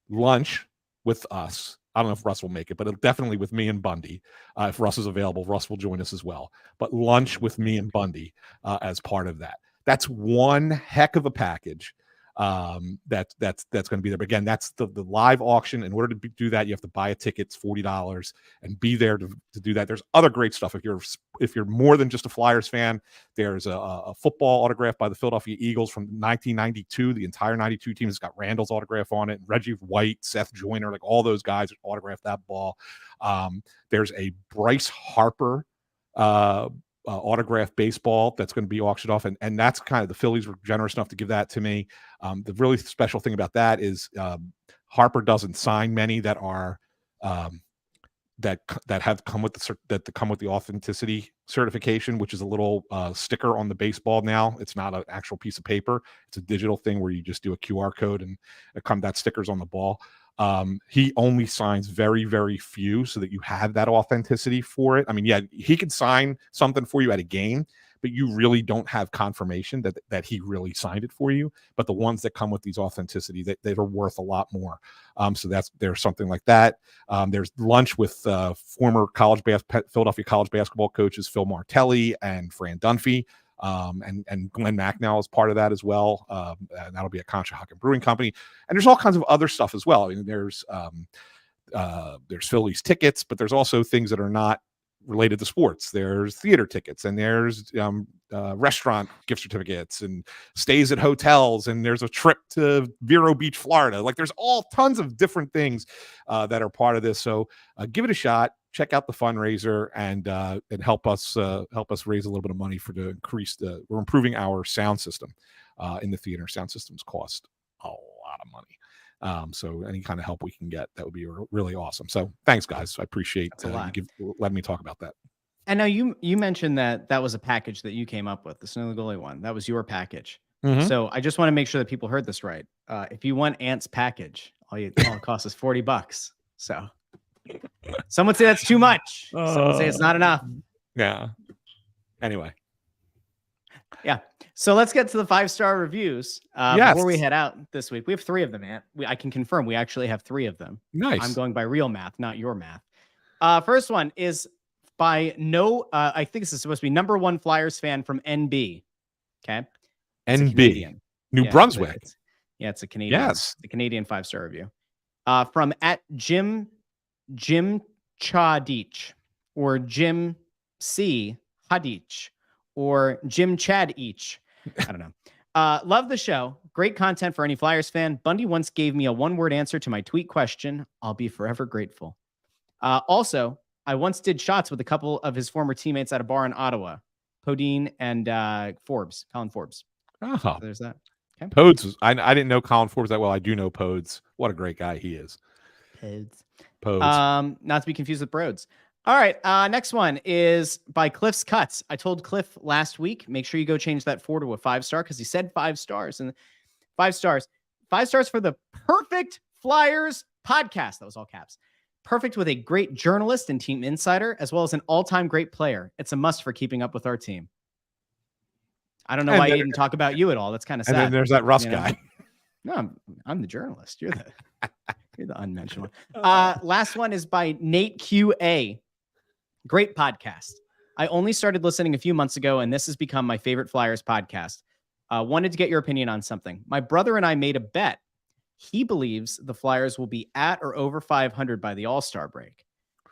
lunch with us. I don't know if Russ will make it, but definitely with me and Bundy. If Russ is available, Russ will join us as well. But lunch with me and Bundy as part of that. That's one heck of a package. That's going to be there. But again, that's the live auction. In order to do that, you have to buy a ticket. It's $40 and be there to do that. There's other great stuff. If you're more than just a Flyers fan, there's a football autograph by the Philadelphia Eagles from 1992. The entire 92 team has got Randall's autograph on it. Reggie White, Seth Joyner, like all those guys autographed that ball. There's a Bryce Harper autographed baseball that's going to be auctioned off, and that's kind of, the Phillies were generous enough to give that to me. The really special thing about that is Harper doesn't sign many that are that come with the authenticity certification, which is a little sticker on the baseball. Now it's not an actual piece of paper; it's a digital thing where you just do a QR code and that sticker's on the ball. He only signs very, very few so that you have that authenticity for it. I mean, yeah, he could sign something for you at a game, but you really don't have confirmation that he really signed it for you. But the ones that come with these authenticity, that are worth a lot more. So there's something like that. There's lunch with former Philadelphia college basketball coaches Phil Martelli and Fran Dunphy. And Glenn Macnow is part of that as well. And that'll be at Conshohocken Brewing Company. And there's all kinds of other stuff as well. I mean, there's Phillies tickets, but there's also things that are not related to sports. There's theater tickets, and there's restaurant gift certificates, and stays at hotels, and there's a trip to Vero Beach, Florida. Like, there's all tons of different things that are part of this. So give it a shot. Check out the fundraiser and help us raise a little bit of money we're improving our sound system in the theater. Sound systems cost a lot of money. So any kind of help we can get, that would be really awesome. So thanks, guys. I appreciate letting me talk about that. And now you mentioned that was a package that you came up with, the Snow the Goalie one. That was your package. Mm-hmm. So I just want to make sure that people heard this right. If you want Ant's package, all it costs is $40. So some would say that's too much. Some would say it's not enough. Yeah. Anyway. Yeah. So let's get to the 5-star reviews. Yes. Before we head out this week, we have 3 of them, Ant. I can confirm we actually have 3 of them. Nice. I'm going by real math, not your math. First one is by I think this is supposed to be number 1 Flyers fan from NB. Okay. NB. New Brunswick. It's a Canadian. Yes. The Canadian 5-star review. From at Jim Chadich or Jim C. Hadich or Jim Chad each. I don't know. Love the show. Great content for any Flyers fan. Bundy once gave me a 1-word answer to my tweet question. I'll be forever grateful. Also, I once did shots with a couple of his former teammates at a bar in Ottawa, Podine and Colin Forbes. Oh, so there's that. Okay. Podes. I didn't know Colin Forbes that well. I do know Podes. What a great guy he is. Podes. Not to be confused with Broads. All right. Next one is by Cliff's Cuts. I told Cliff last week, make sure you go change that 4 to a 5-star because he said 5 stars and 5 stars. 5 stars for the perfect Flyers podcast. That was all caps. Perfect with a great journalist and team insider, as well as an all-time great player. It's a must for keeping up with our team. I don't know why he didn't talk about you at all. That's kind of sad. And then there's that Russ guy. No, I'm the journalist. You're the unmentioned one. Last one is by Nate QA. Great podcast. I only started listening a few months ago, and this has become my favorite Flyers podcast. Wanted to get your opinion on something. My brother and I made a bet. He believes the Flyers will be at or over 500 by the All-Star break.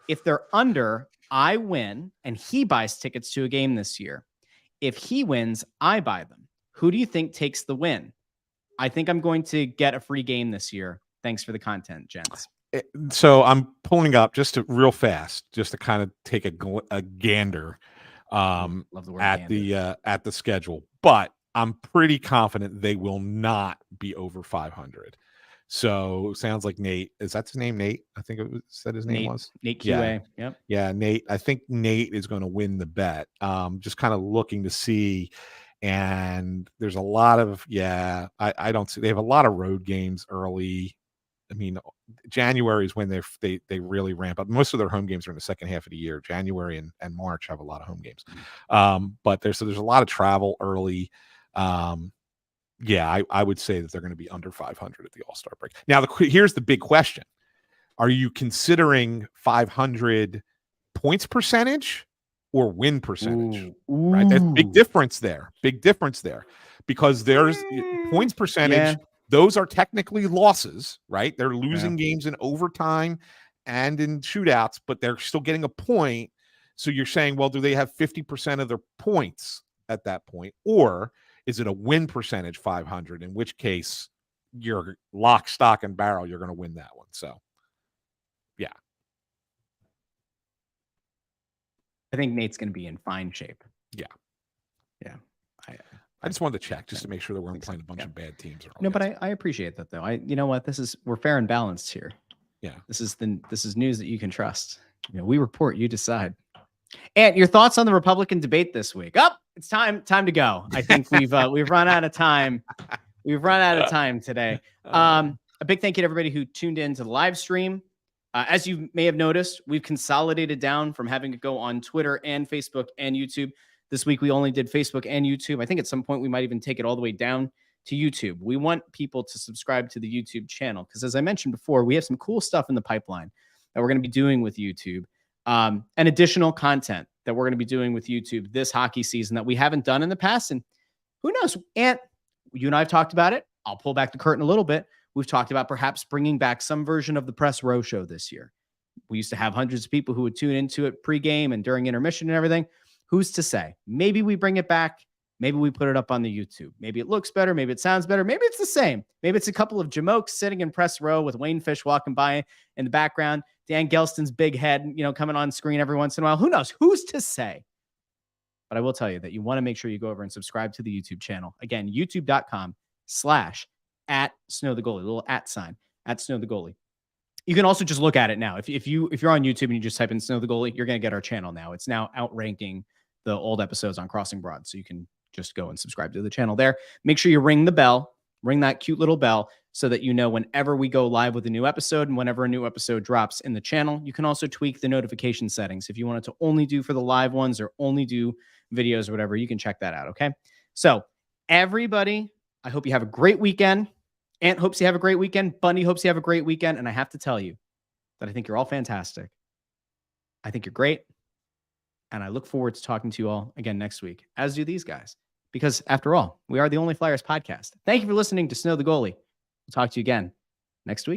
If they're under, I win, and he buys tickets to a game this year. If he wins, I buy them. Who do you think takes the win? I think I'm going to get a free game this year. Thanks for the content, gents. So I'm pulling up real fast, just to kind of take a gander Love the word gander. At the schedule. But I'm pretty confident they will not be over 500. So sounds like Nate. Is that his name, Nate? I think it said his name was Nate QA. Yeah. Yep. Yeah, Nate. I think Nate is going to win the bet. Just kind of looking to see. And there's a lot of, I don't see, they have a lot of road games early. I mean, January is when they really ramp up. Most of their home games are in the second half of the year. January and March have a lot of home games. But there's a lot of travel early. I would say that they're going to be under 500 at the All-Star break. Now, here's the big question. Are you considering 500 points percentage or win percentage? Ooh. Right? There's a big difference there. Because there's points percentage. Yeah. Those are technically losses, right? They're losing games in overtime and in shootouts, but they're still getting a point. So you're saying, well, do they have 50% of their points at that point? Or is it a win percentage 500, in which case you're lock, stock, and barrel, you're going to win that one. So, yeah. I think Nate's going to be in fine shape. Yeah. Yeah. I just wanted to check just to make sure that we're playing a bunch of bad teams. No, but I appreciate that though. You know what? We're fair and balanced here. Yeah. This is news that you can trust. We report, you decide. And your thoughts on the Republican debate this week? It's time to go. I think we've run out of time. We've run out of time today. A big thank you to everybody who tuned in to the live stream. As you may have noticed, we've consolidated down from having to go on Twitter and Facebook and YouTube. This week, we only did Facebook and YouTube. I think at some point we might even take it all the way down to YouTube. We want people to subscribe to the YouTube channel because, as I mentioned before, we have some cool stuff in the pipeline that we're going to be doing with YouTube and additional content that we're going to be doing with YouTube this hockey season that we haven't done in the past. And who knows? Ant, you and I have talked about it. I'll pull back the curtain a little bit. We've talked about perhaps bringing back some version of the Press Row show this year. We used to have hundreds of people who would tune into it pregame and during intermission and everything. Who's to say? Maybe we bring it back. Maybe we put it up on the YouTube. Maybe it looks better. Maybe it sounds better. Maybe it's the same. Maybe it's a couple of jamokes sitting in press row with Wayne Fish walking by in the background. Dan Gelston's big head, coming on screen every once in a while. Who knows? Who's to say? But I will tell you that you want to make sure you go over and subscribe to the YouTube channel. Again, youtube.com/@SnowTheGoalie, a little @@SnowTheGoalie. You can also just look at it now. If you're on YouTube and you just type in Snow the Goalie, you're going to get our channel now. It's now outranking the old episodes on Crossing Broad. So you can just go and subscribe to the channel there. Make sure you ring the bell, ring that cute little bell so that you know whenever we go live with a new episode and whenever a new episode drops in the channel. You can also tweak the notification settings. If you want it to only do for the live ones or only do videos or whatever, you can check that out. Okay. So everybody, I hope you have a great weekend. Ant hopes you have a great weekend. Bundy hopes you have a great weekend. And I have to tell you that I think you're all fantastic. I think you're great. And I look forward to talking to you all again next week, as do these guys. Because after all, we are the Only Flyers podcast. Thank you for listening to Snow the Goalie. We'll talk to you again next week.